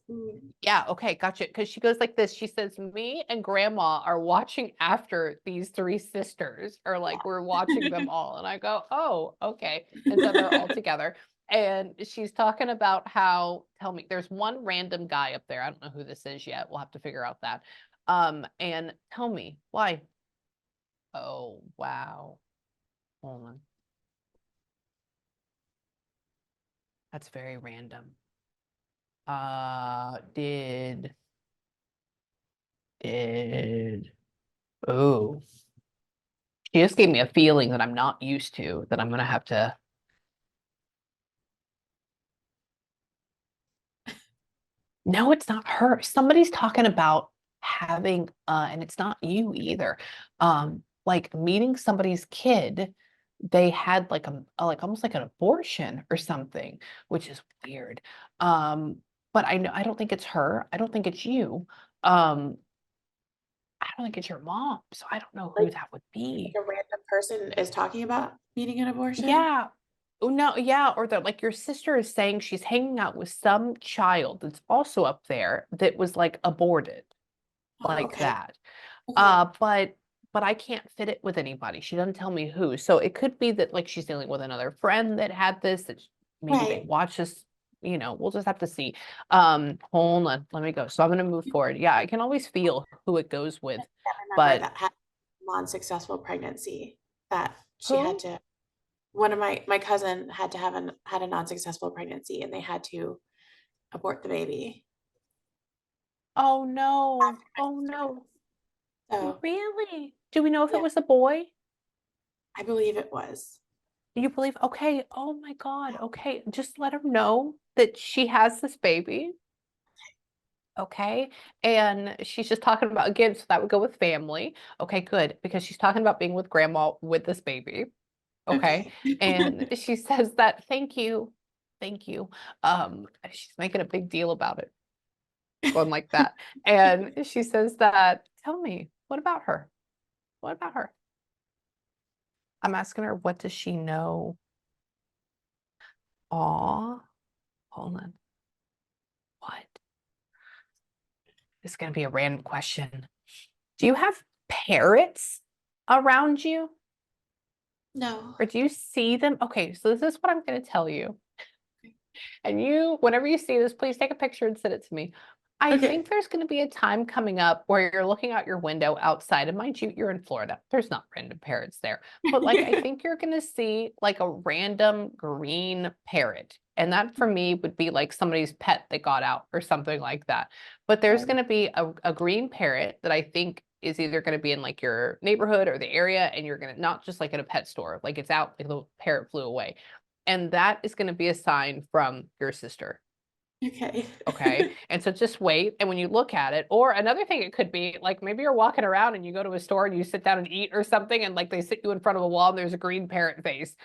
Yeah, okay, gotcha. Because she goes like this. She says, me and grandma are watching after these three sisters, or like we're watching them all. And I go, oh, okay. And so they're all together. And she's talking about how, tell me, there's one random guy up there. I don't know who this is yet. We'll have to figure out that. And tell me why. Oh, wow. Hold on. That's very random. Did oh, she just gave me a feeling that I'm not used to, that I'm gonna have to. No, it's not her. Somebody's talking about having, and it's not you either. Like meeting somebody's kid, they had like like almost like an abortion or something, which is weird. But I don't think it's her. I don't think it's you. Um, I don't think it's your mom, so I don't know who Like, that would be. a random person is talking about needing an abortion. Yeah. Oh, no, yeah, or that like your sister is saying she's hanging out with some child that's also up there that was like aborted, Oh, like okay. that. Okay. Uh, but but I can't fit it with anybody. She doesn't tell me who. So it could be that like she's dealing with another friend that had this, maybe they Right. watch this, we'll just have to see. Hold on, let me go. So I'm gonna move forward. Yeah, I can always feel who it goes with, I remember but that had non-successful pregnancy that she had who? to, one of my cousin had to have had a non-successful pregnancy and they had to abort the baby Oh no. after my Oh sister no. passed. So Really? Do we know if it yeah, was a boy? I believe it was. You believe? Okay. Oh my God. Okay. Just let her know that she has this baby. Okay. And she's just talking about, again, so that would go with family. Okay, good. Because she's talking about being with grandma with this baby. Okay. Okay. And she says that, thank you. Thank you. She's making a big deal about it, going like that. And she says that, tell me, what about her? What about her? I'm asking her, what does she know? Aw, hold on. What? This is going to be a random question. Do you have parrots around you? No. Or do you see them? Okay, so this is what I'm going to tell you. And you, whenever you see this, please take a picture and send it to me. I Okay. think there's going to be a time coming up where you're looking out your window outside, and mind you, you're in Florida. There's not random parrots there. But like I think you're going to see like a random green parrot. And that for me would be like somebody's pet that got out or something like that. But there's going to be a green parrot that I think is either going to be in like your neighborhood or the area, and you're going to not just like at a pet store, like it's out, like the parrot flew away. And that is going to be a sign from your sister. Okay. Okay. And so just wait. And when you look at it, or another thing it could be like maybe you're walking around and you go to a store and you sit down and eat or something, and like they sit you in front of a wall and there's a green parrot face,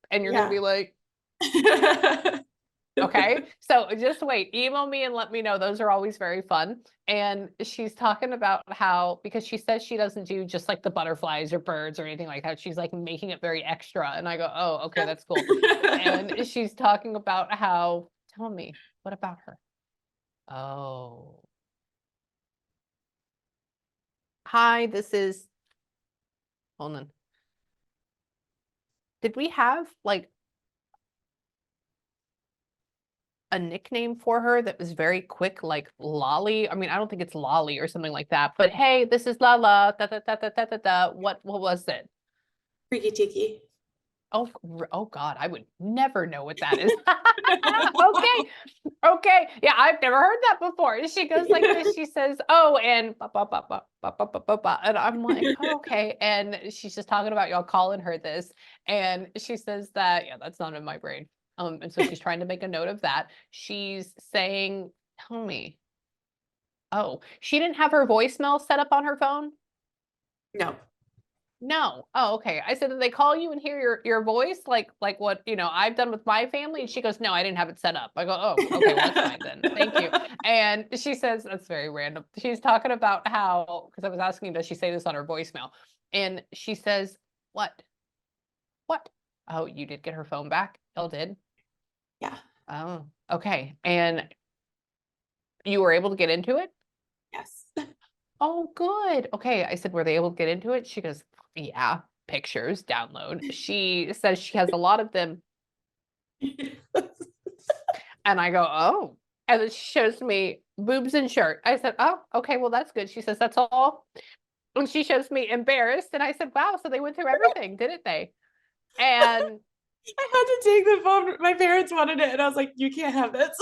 and you're gonna Yeah. be like, okay. So just wait. Email me and let me know. Those are always very fun. And she's talking about how, because she says she doesn't do just like the butterflies or birds or anything like that. She's like making it very extra. And I go, oh, okay, that's cool. And she's talking about how, tell me, what about her? Oh. Hi, this is, hold on. Did we have like a nickname for her that was very quick, like Lolly? I mean, I don't think it's Lolly or something like that, but hey, this is Lala, da da da da da da da. What was it? Freaky Tiki. Oh, oh God, I would never know what that is. Okay, okay. Yeah, I've never heard that before. She goes like this. She says, "Oh," and ba ba ba ba ba ba ba ba ba, and I'm like, oh, "Okay." And she's just talking about y'all calling her this, and she says that, yeah, that's not in my brain. And so she's trying to make a note of that. She's saying, "Tell me." Oh, she didn't have her voicemail set up on her phone. No. No. Oh, okay. I said, "Did they call you and hear your voice like what, I've done with my family?" And she goes, "No, I didn't have it set up." I go, "Oh, okay, well that's fine then. Thank you." And she says, that's very random. She's talking about how, because I was asking, does she say this on her voicemail? And she says, "What? What? Oh, you did get her phone back? Y'all did? Yeah. Oh, okay. And you were able to get into it? Yes. Oh, good. Okay." I said, "Were they able to get into it?" She goes, "Yeah, pictures, download." She says she has a lot of them. And I go, "Oh." And then she shows me boobs and shirt. I said, "Oh, okay, well, that's good." She says, "That's all." And she shows me embarrassed. And I said, "Wow, so they went through everything, didn't they?" And I had to take the phone. My parents wanted it, and I was like, "You can't have this."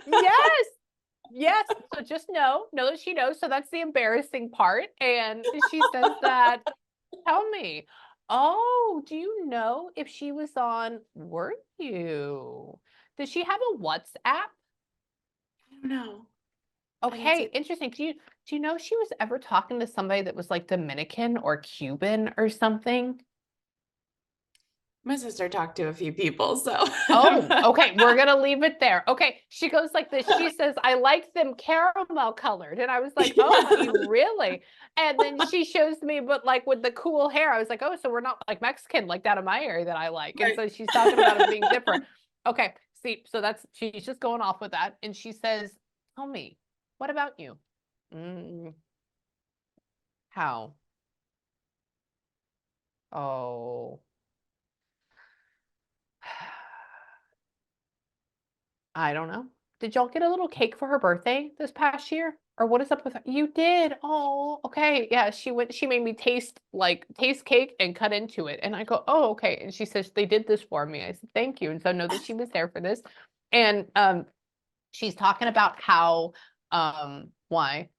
yes, yes. So just know that she knows. So that's the embarrassing part. And she says that, tell me, oh, do you know if she was on, were you? Does she have a WhatsApp? I don't know. I didn't Okay, see. interesting. Do you know if she was ever talking to somebody that was like Dominican or Cuban or something? My sister talked to a few people, so. Oh, okay, we're gonna leave it there. Okay, she goes like this. She says, "I like them caramel colored." And I was like, "Oh, honey, really?" And then she shows me, but like with the cool hair. I was like, "Oh, so we're not like Mexican like that in my area that I like." And Right. so she's talking about it being different. Okay, see, so she's just going off with that. And she says, "Tell me, what about you?" Mm, how? Oh. I don't know. Did y'all get a little cake for her birthday this past year? Or what is up with her? You did. Oh, okay. Yeah, she made me taste cake and cut into it. And I go, "Oh, okay." And she says they did this for me. I said, "Thank you." And so know that she was there for this. And she's talking about how why?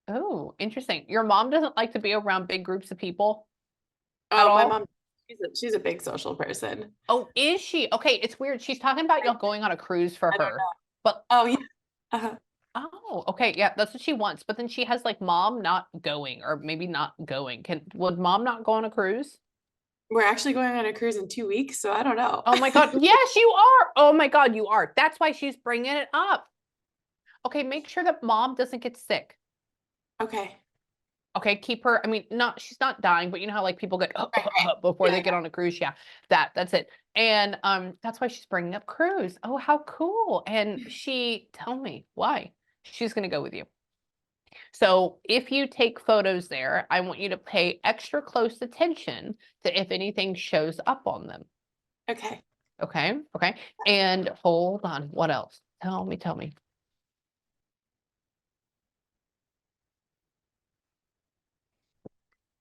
Oh, interesting. Your mom doesn't like to be around big groups of people at Oh, my all? mom, she's a big social person. Oh, is she? Okay, it's weird. She's talking about y'all going on a cruise for I don't her. know. But Oh, yeah. Uh-huh. oh, okay, yeah, that's what she wants. But then she has like mom not going, or maybe not going. Would mom not go on a cruise? We're actually going on a cruise in 2 weeks, so I don't know. Oh my God, yes, you are. Oh my God, you are. That's why she's bringing it up. Okay, make sure that mom doesn't get sick. Okay. Okay, keep her. I mean, not she's not dying, but you know how like people get Right, right. before Yeah, they get on a cruise. Yeah, that's it. And that's why she's bringing up cruise. Oh, how cool! And she tell me why she's gonna go with you. So if you take photos there, I want you to pay extra close attention to if anything shows up on them. okay. Okay, okay. And hold on, what else? Tell me.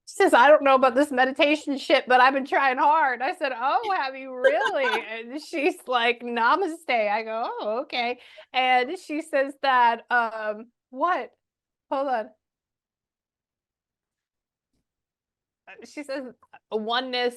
She says, I don't know about this meditation shit, but I've been trying hard. I said, oh, have you really? And she's like, namaste. I go, oh, okay. And she says that, what? Hold on. She says oneness.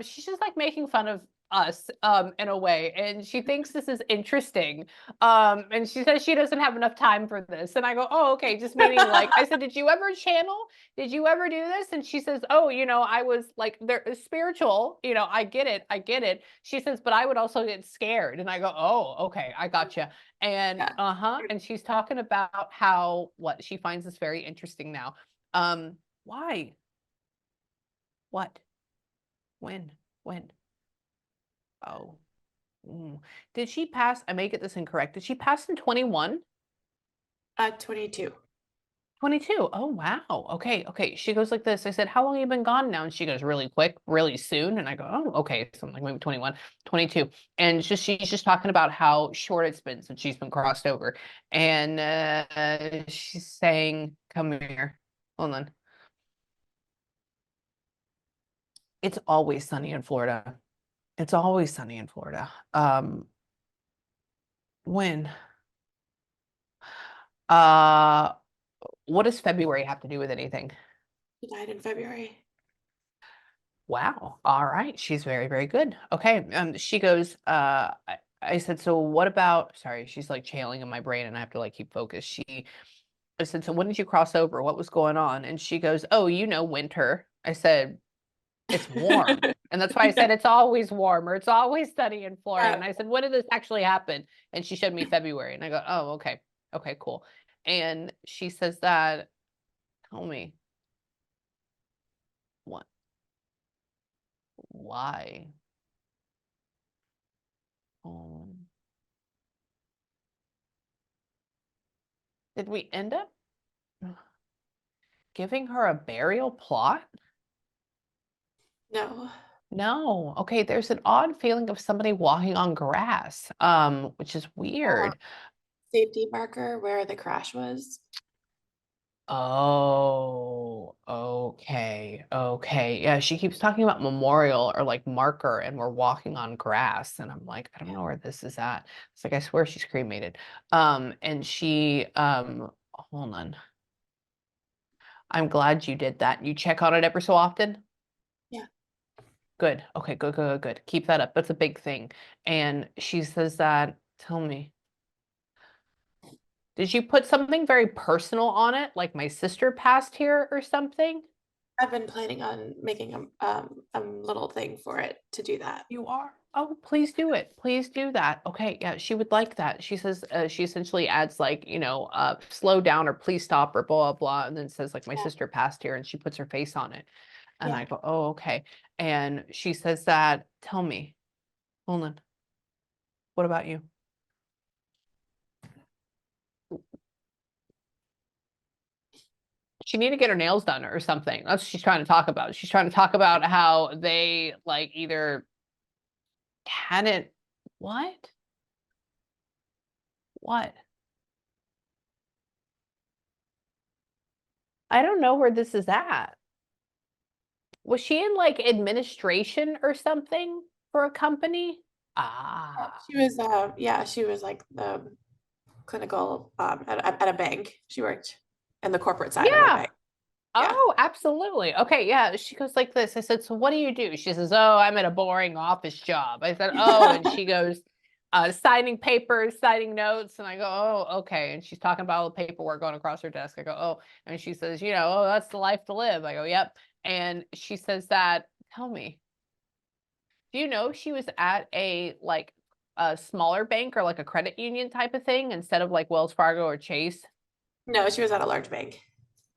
She's just like making fun of us in a way, and she thinks this is interesting. And she says she doesn't have enough time for this. And I go, oh, okay, just meaning like I said, did you ever channel? Did you ever do this? And she says, oh, I was like there spiritual, I get it, I get it. She says, but I would also get scared. And I go, oh, okay, I gotcha. And Yeah. and she's talking about how what she finds this very interesting now. Why? What? When? When? Oh. Did she pass? I may get this incorrect. Did she pass in 21? 22. 22. Oh, wow. Okay. Okay. She goes like this. I said, how long have you been gone now? And she goes really quick, really soon. And I go, oh, okay. So I'm like maybe 21, 22. And she's just talking about how short it's been since she's been crossed over. And she's saying, come here. Hold on. It's always sunny in Florida. It's always sunny in Florida. When? Uh, what does February have to do with anything? He died in February. Wow. All right. She's very, very good. Okay. She goes, I said, so what about, sorry, she's like channeling in my brain and I have to like keep focused. I said, so when did you cross over? What was going on? And she goes, oh, winter. I said, it's warm. And that's why I said it's always warm or it's always sunny in Florida. Yeah. And I said, when did this actually happen? And she showed me February. And I go, oh, okay. Okay, cool. And she says that, tell me, what? Why? Um, did we end up giving her a burial plot? No. No. Okay, there's an odd feeling of somebody walking on grass, which is Uh, weird. Safety marker where the crash was. Oh, okay. Okay. Yeah, she keeps talking about memorial or like marker and we're walking on grass and I'm like, I don't Yeah. know where this is at. It's like I swear she's cremated. And she hold on. I'm glad you did that. You check on it ever so often? Yeah. Good. Okay, good, good, good. Keep that up. That's a big thing. And she says that, tell me, did you put something very personal on it? Like my sister passed here or something? I've been planning on making a little thing for it to do that. You are? Oh, please do it. Please do that. Okay, yeah, she would like that. She says she essentially adds like, slow down or please stop or blah, blah, blah, and then says like my Yeah. sister passed here and she puts her face on it. And I Yeah. go, oh, okay. And she says that, tell me, hold on, what about you? She need to get her nails done or something. That's what she's trying to talk about. She's trying to talk about how they like either hadn't what? What? I don't know where this is at. Was she in like administration or something for a company? Ah, She was yeah, she was like the clinical at a bank. She worked in the corporate side of a yeah. bank. Yeah. Oh, absolutely. Okay, yeah. She goes like this. I said, so what do you do? She says, oh, I'm at a boring office job. I said, oh, and she goes, signing papers, signing notes. And I go, oh, okay. And she's talking about all the paperwork going across her desk. I go, oh, and she says, oh, that's the life to live. I go, yep. And she says that, tell me, do you know she was at a like a smaller bank or like a credit union type of thing instead of like Wells Fargo or Chase? No, she was at a large bank.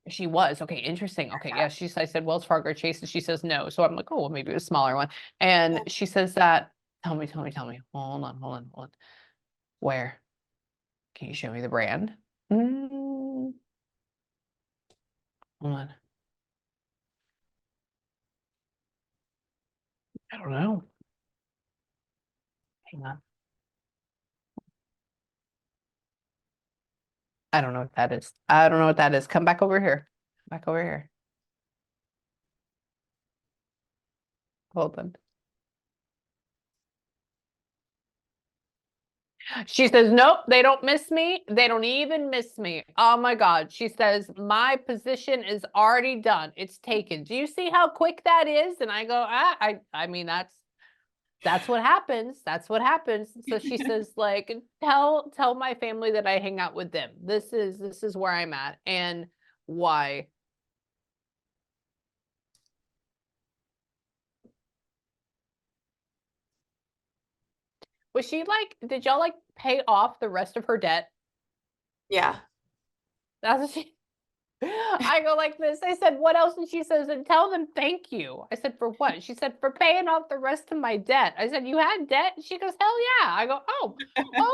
She was. Okay, interesting. Okay, yeah, I said Wells Fargo or Chase, and she says no. So I'm like, oh, well, maybe it was a smaller one. And Yeah. she says that, tell me, tell me, tell me. Hold on, hold on, hold on. Where? Can you show me the brand? Hold on. I don't know. Hang on. I don't know what that is. I don't know what that is. Come back over here. Back over here. Hold on. She says, nope, they don't miss me. They don't even miss me. Oh my God. She says, my position is already done. It's taken. Do you see how quick that is? And I go, I mean, that's what happens. That's what happens. So she says, like, tell my family that I hang out with them. This is where I'm at. And why? Was she like, did y'all like pay off the rest of her debt? Yeah. That's what she I go like this. I said, what else? And she says, and tell them thank you. I said, for what? She said, for paying off the rest of my debt. I said, you had debt? And she goes, hell yeah. I go, oh,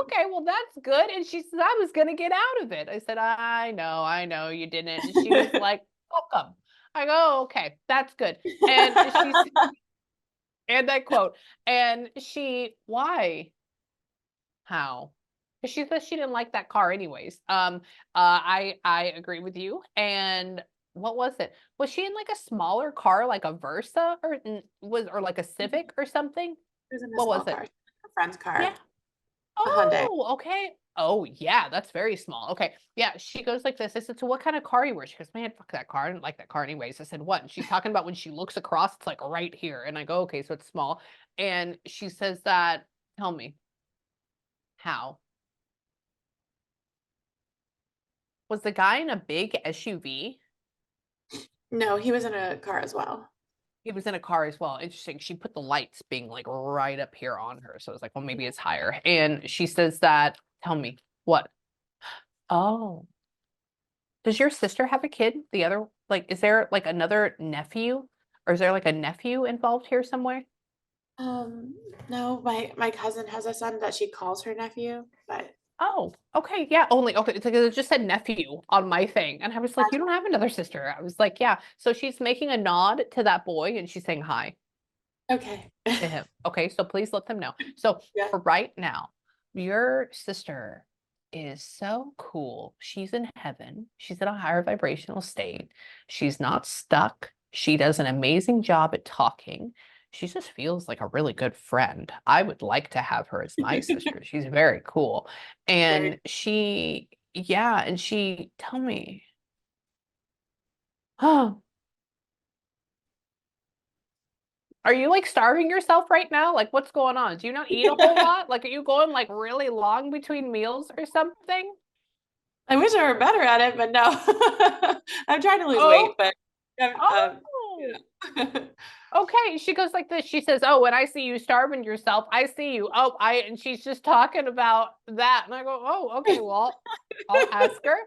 okay, well, that's good. And she says, I was going to get out of it. I said, I know you didn't. And she was like, welcome. I go, oh, okay, that's good. And she's, and I quote, and she, why? How? 'Cause she says she didn't like that car anyways. I agree with you. And what was it? Was she in like a smaller car, like a Versa, or or like a Civic or something? It was in a What small was car, it? a friend's Yeah. car, a Hyundai. Oh, okay. Oh, yeah, that's very small. Okay. Yeah, she goes like this. I said, so what kind of car you were? She goes, man, fuck that car. I didn't like that car anyways. I said, what? And she's talking about when she looks across, it's like right here. And I go, okay, so it's small. And she says that, tell me, how? Was the guy in a big SUV? No, he was in a car as well. He was in a car as well. Interesting. She put the lights being like right up here on her. So it's like, well, maybe it's higher. And she says that, tell me, what? Oh, does your sister have a kid? The other, like, is there like another nephew? Or is there like a nephew involved here somewhere? Um, no, my cousin has a son that she calls her nephew, but Oh, okay. Yeah, only okay. It's like it just said nephew on my thing. And I was like, you that's don't have another sister. I was like, yeah. So she's making a nod to that boy and she's saying hi okay. to him. Okay, so please let them know. So Yeah. for right now, your sister is so cool. She's in heaven. She's in a higher vibrational state. She's not stuck. She does an amazing job at talking. She just feels like a really good friend. I would like to have her as my sister. She's very cool. Very. And yeah, and tell me, oh, are you like starving yourself right now? Like what's going on? Do you not eat a whole lot? Like are you going like really long between meals or something? I wish I were better at it, but no. I'm trying to lose weight, Oh, but oh. yeah. Okay. She goes like this. She says, "Oh, when I see you starving yourself, I see you." Oh, and she's just talking about that. And I go, "Oh, okay, well, I'll ask her."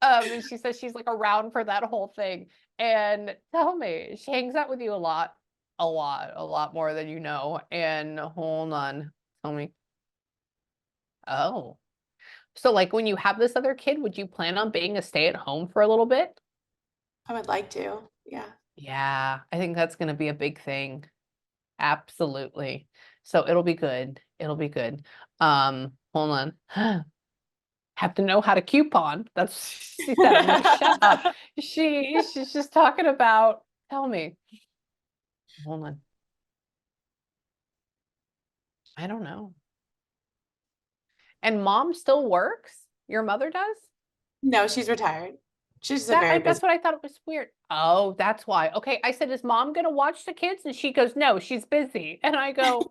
And she says she's like around for that whole thing. And tell me, she hangs out with you a lot more than you know. And hold on, tell me. Oh. So like when you have this other kid, would you plan on being a stay-at-home for a little bit? I would like to. Yeah. Yeah, I think that's gonna be a big thing. Absolutely. So it'll be good. It'll be good. Hold on. Have to know how to coupon. That's what she said. I'm like, shut up. She's just talking about, tell me. Hold on. I don't know. And mom still works? Your mother does? No, she's retired. She's a very busy. That's what I thought was weird. Oh, that's why. Okay. I said, is mom gonna watch the kids? And she goes, no, she's busy. And I go,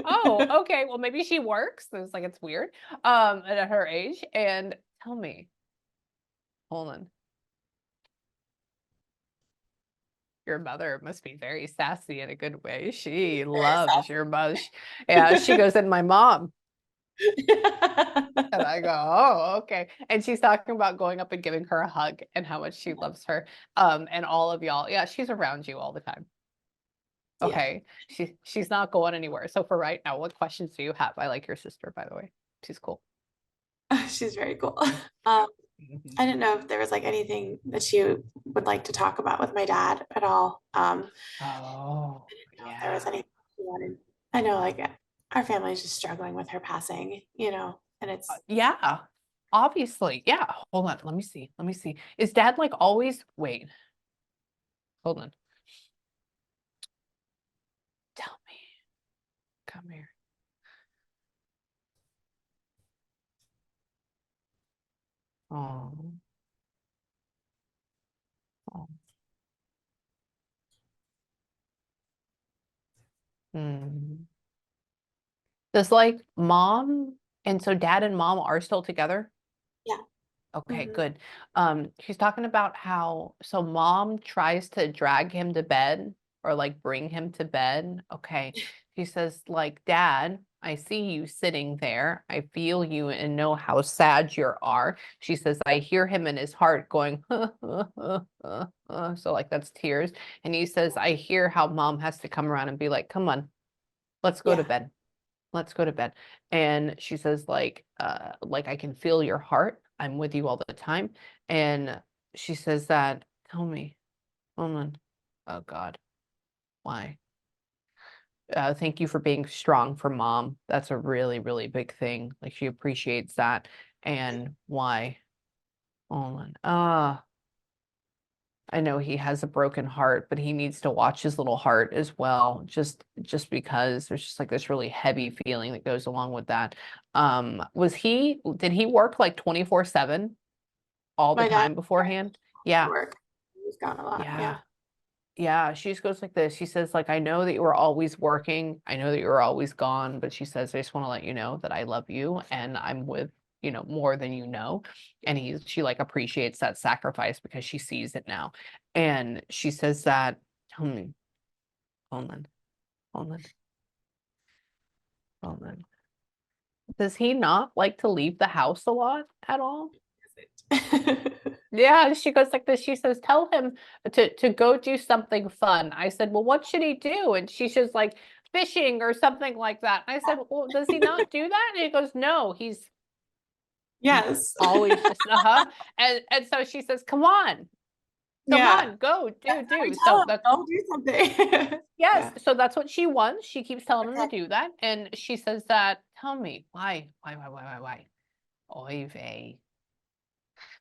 oh, okay. Well, maybe she works. It's like it's weird. At her age. And tell me, hold on. Your mother must be very sassy in a good way. She Very loves your mother. Yeah, she goes, and my mom. And I go, oh, okay. And she's talking about going up and giving her a hug and how much she loves her. And all of y'all. Yeah, she's around you all the time. Yeah, Okay. She's not going anywhere. So for right now, what questions do you have? I like your sister, by the way. She's cool. she's very cool. Um, I didn't know if there was like anything that she would like to talk about with my dad at all. Oh, I didn't know if there was yeah. anything she wanted. I know, like our family is just struggling with her passing, and it's Yeah, obviously. Yeah. Hold on. Let me see. Let me see. Is dad like always, wait, hold on. Tell me. Come here. Oh, oh. Hmm. Does like mom, and so dad and mom are still together? yeah. Okay, Mhm. good. She's talking about how, so mom tries to drag him to bed or like bring him to bed. Okay. She says, like, Dad, I see you sitting there. I feel you and know how sad you are. She says, I hear him in his heart going, so like that's tears. And he says, I hear how mom has to come around and be like, come on, let's go to Yeah. bed. Let's go to bed. And she says, like I can feel your heart. I'm with you all the time. And she says that, tell me, hold on. Oh God, why? Thank you for being strong for mom. That's a really, really big thing. Like she appreciates that. And why? Hold on. I know he has a broken heart, but he needs to watch his little heart as well, just because there's just like this really heavy feeling that goes along with that. Did he work like 24/7 all the My dad time beforehand? Yeah. work. He's gone a lot. Yeah. Yeah. Yeah, she just goes like this. She says, like, I know that you were always working. I know that you were always gone, but she says, I just want to let you know that I love you and I'm with, more than you know. And she like appreciates that sacrifice because she sees it now. And she says that, tell me, hold on, hold on, hold on. Does he not like to leave the house a lot at all? Yeah, she goes like this. She says, "Tell him to go do something fun." I said, "Well, what should he do?" And she says, like fishing or something like that. I said, "Well, does he not do that?" And he goes, "No, he's Yes. always just uh-huh." And so she says, come Yeah. on, go That's what we do." tell So him. that's Go do something. yes. Yeah. So that's what she wants. She keeps telling him to Okay. do that, and she says that. Tell me why? Oy vey.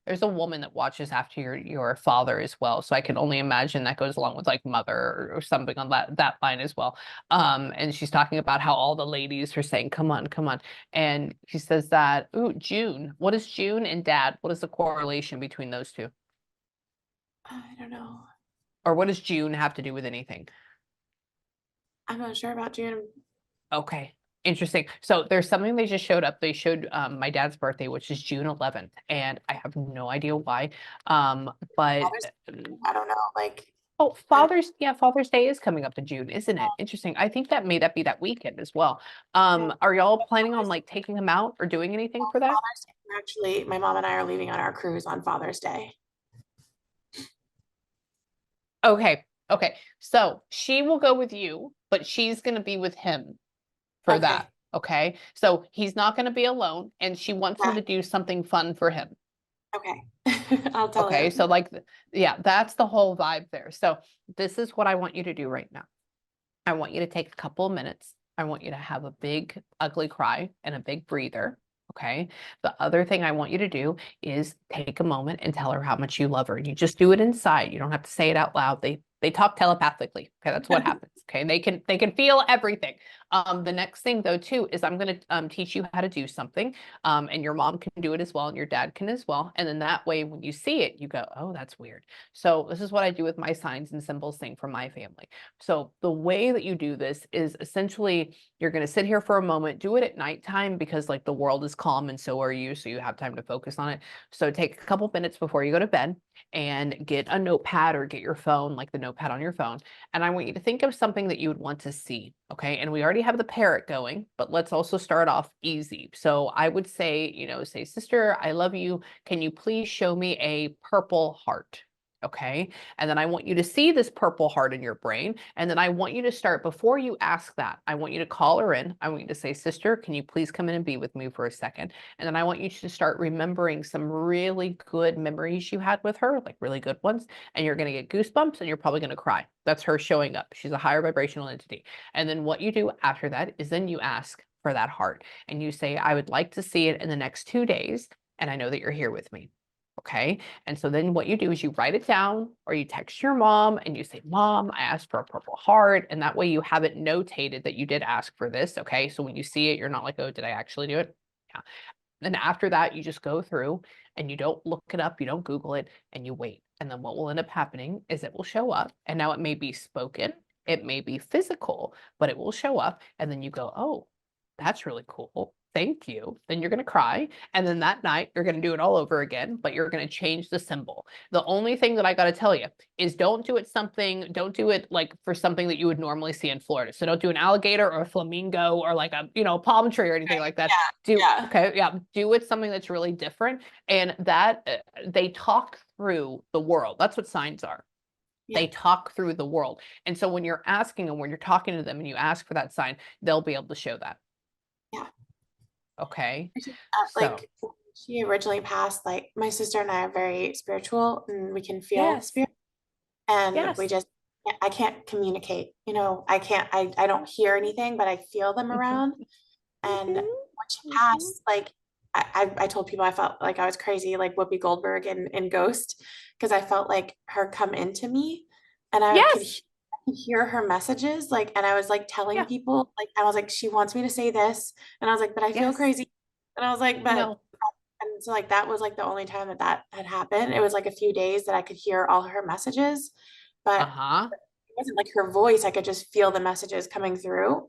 There's a woman that watches after your father as well, so I can only imagine that goes along with like mother or something on that line as well. And she's talking about how all the ladies are saying, come on," and she says that, "Ooh, June. What is June and Dad? What is the correlation between those two, I don't know. or what does June have to do with anything?" I'm not sure about June. Okay. Interesting. So there's something they just showed up. They showed my dad's birthday, which is June 11th, and I have no idea why. But Father's I don't know. Like, oh, I don't Father's Day is coming up in June, isn't it? Interesting. I think that be that weekend as well. know. Are y'all But planning on like taking him out or doing anything for that? Father's Day, actually, my mom and I are leaving on our cruise on Father's Day. Okay. Okay. So she will go with you, but she's going to be with him for that. Okay. Okay. So he's not going to be alone, and she wants him Yeah. to do something fun for him. Okay. I'll tell Okay. So him. like, yeah, that's the whole vibe there. So this is what I want you to do right now. I want you to take a couple of minutes. I want you to have a big, ugly cry and a big breather. Okay. The other thing I want you to do is take a moment and tell her how much you love her. You just do it inside. You don't have to say it out loud. They talk telepathically. Okay, that's what happens. Okay, they can feel everything. The next thing though too is I'm going to teach you how to do something, and your mom can do it as well, and your dad can as well. And then that way, when you see it, you go, "Oh, that's weird." So this is what I do with my signs and symbols thing for my family. So the way that you do this is essentially you're going to sit here for a moment, do it at nighttime because like the world is calm and so are you. So you have time to focus on it. So take a couple minutes before you go to bed and get a notepad or get your phone, like the notepad on your phone. And I want you to think of something that you would want to see. Okay. And we already have the parrot going, but let's also start off easy. So I would say, say, sister, I love you. Can you please show me a purple heart? Okay. And then I want you to see this purple heart in your brain. And then I want you to start, before you ask that, I want you to call her in. I want you to say, sister, can you please come in and be with me for a second? And then I want you to start remembering some really good memories you had with her, like really good ones. And you're going to get goosebumps and you're probably going to cry. That's her showing up. She's a higher vibrational entity. And then what you do after that is then you ask for that heart and you say, I would like to see it in the next 2 days. And I know that you're here with me. Okay. And so then what you do is you write it down or you text your mom and you say, Mom, I asked for a purple heart. And that way you have it notated that you did ask for this. Okay. So when you see it, you're not like, oh, did I actually do it? Yeah. Then after that, you just go through and you don't look it up, you don't Google it, and you wait. And then what will end up happening is it will show up. And now it may be spoken, it may be physical, but it will show up. And then you go, oh, that's really cool. Thank you. Then you're going to cry. And then that night, you're going to do it all over again, but you're going to change the symbol. The only thing that I got to tell you is don't do it like for something that you would normally see in Florida. So don't do an alligator or a flamingo or like a, palm tree or anything like that. Yeah. Do it something that's really different. And that they talk through the world. That's what signs are. They talk through the world. And so when you're asking them, when you're talking to them and you ask for that sign, they'll be able to show that. Yeah. Okay. So, Like she originally passed, like my sister and I are very spiritual and we can feel yes, spirit and we yes. just, I can't communicate, I don't hear anything, but I feel them Mhm, around. And when mhm, she mhm. passed, like I told people I felt like I was crazy, like Whoopi Goldberg in Ghost, because I felt like her come into me and Yes. I could hear her messages, like, and I was like telling Yeah. people, like, I was like, she wants me to say this. And I was like, but I feel Yes. crazy. And I was like, but, No. and so like that was like the only time that that had happened. It was like a few days that I could hear all her messages, but Uh-huh. it wasn't like her voice. I could just feel the messages coming through,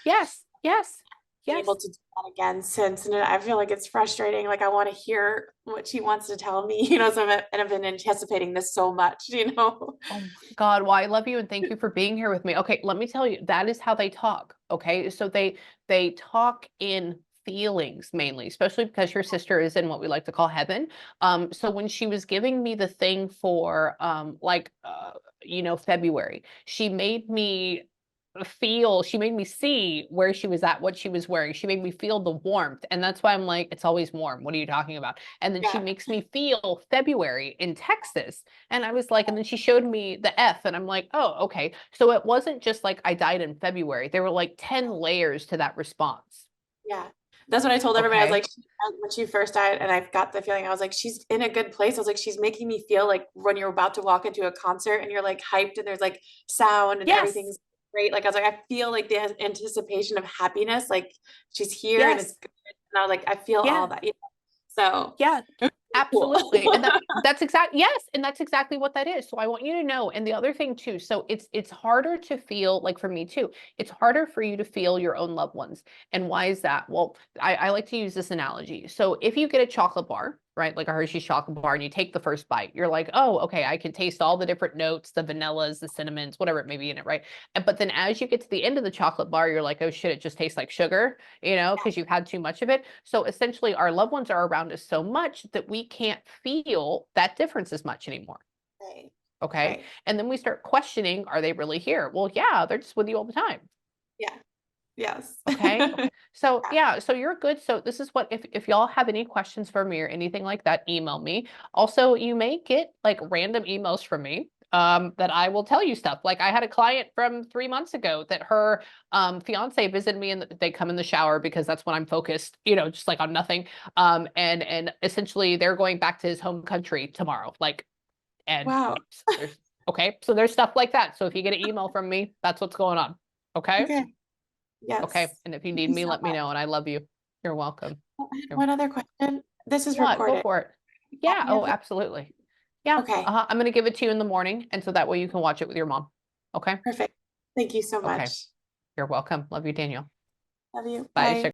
Yes. Yes. been able Yes. to do that again since, and I feel like it's frustrating. Like I want to hear what she wants to tell me, and I've been anticipating this so much. Oh my God. Well, I love you and thank you for being here with me. Okay, let me tell you, that is how they talk. Okay. So they talk in feelings mainly, especially because your sister is in what we like to call heaven. So when she was giving me the thing for February, she made me see where she was at, what she was wearing. She made me feel the warmth. And that's why I'm like, it's always warm. What are you talking about? And then she Yeah, makes me feel February in Texas. And I was like, and then she showed me the F, and I'm like, oh, okay. So it wasn't just like I died in February. There were like 10 layers to that response. yeah. That's what I told everybody. I was Okay. like, when she first died, and I got the feeling, I was like, she's in a good place. I was like, she's making me feel like when you're about to walk into a concert and you're like hyped and there's like sound and Yes. everything's great. Like I was like, I feel like the anticipation of happiness, like she's here and it's Yes. good. And I was like, I feel all Yeah. that. So Yeah. it was really Absolutely. And cool. that's exactly, yes, and that's exactly what that is. So I want you to know. And the other thing too, so it's harder to feel, like for me too, it's harder for you to feel your own loved ones. And why is that? Well, I like to use this analogy. So if you get a chocolate bar, right, like a Hershey's chocolate bar, and you take the first bite, you're like, oh, okay, I can taste all the different notes, the vanillas, the cinnamons, whatever it may be in it, right? But then as you get to the end of the chocolate bar, you're like, oh shit, it just tastes like sugar, because you've had too much of it. So essentially, our loved ones are around us so much that we can't feel that difference as much anymore. Right. Okay. Right. And then we start questioning, are they really here? Well, yeah, they're just with you all the time. Yeah. Yes. Okay. So Yeah. yeah, so you're good. So this is what, if y'all have any questions for me or anything like that, email me. Also, you may get like random emails from me that I will tell you stuff. Like I had a client from 3 months ago that her fiance visited me, and they come in the shower because that's when I'm focused, just like on nothing. And essentially they're going back to his home country tomorrow. Like, and Wow. there's okay, so there's stuff like that. So if you get an email from me, that's what's going on. Okay. Okay. Okay. Yes. And if you Thank need you me, so let me much. know. And I love you. You're welcome. Oh, I had You're, one other question. This is what? Go recorded. for it. Have Yeah. any Oh, of the, absolutely. Yeah. okay. I'm going to give it to you in the morning. And so that way you can watch it with your mom. Okay. Perfect. Thank you so Okay. much. You're welcome. Love you, Daniel. Love you. Bye. Bye.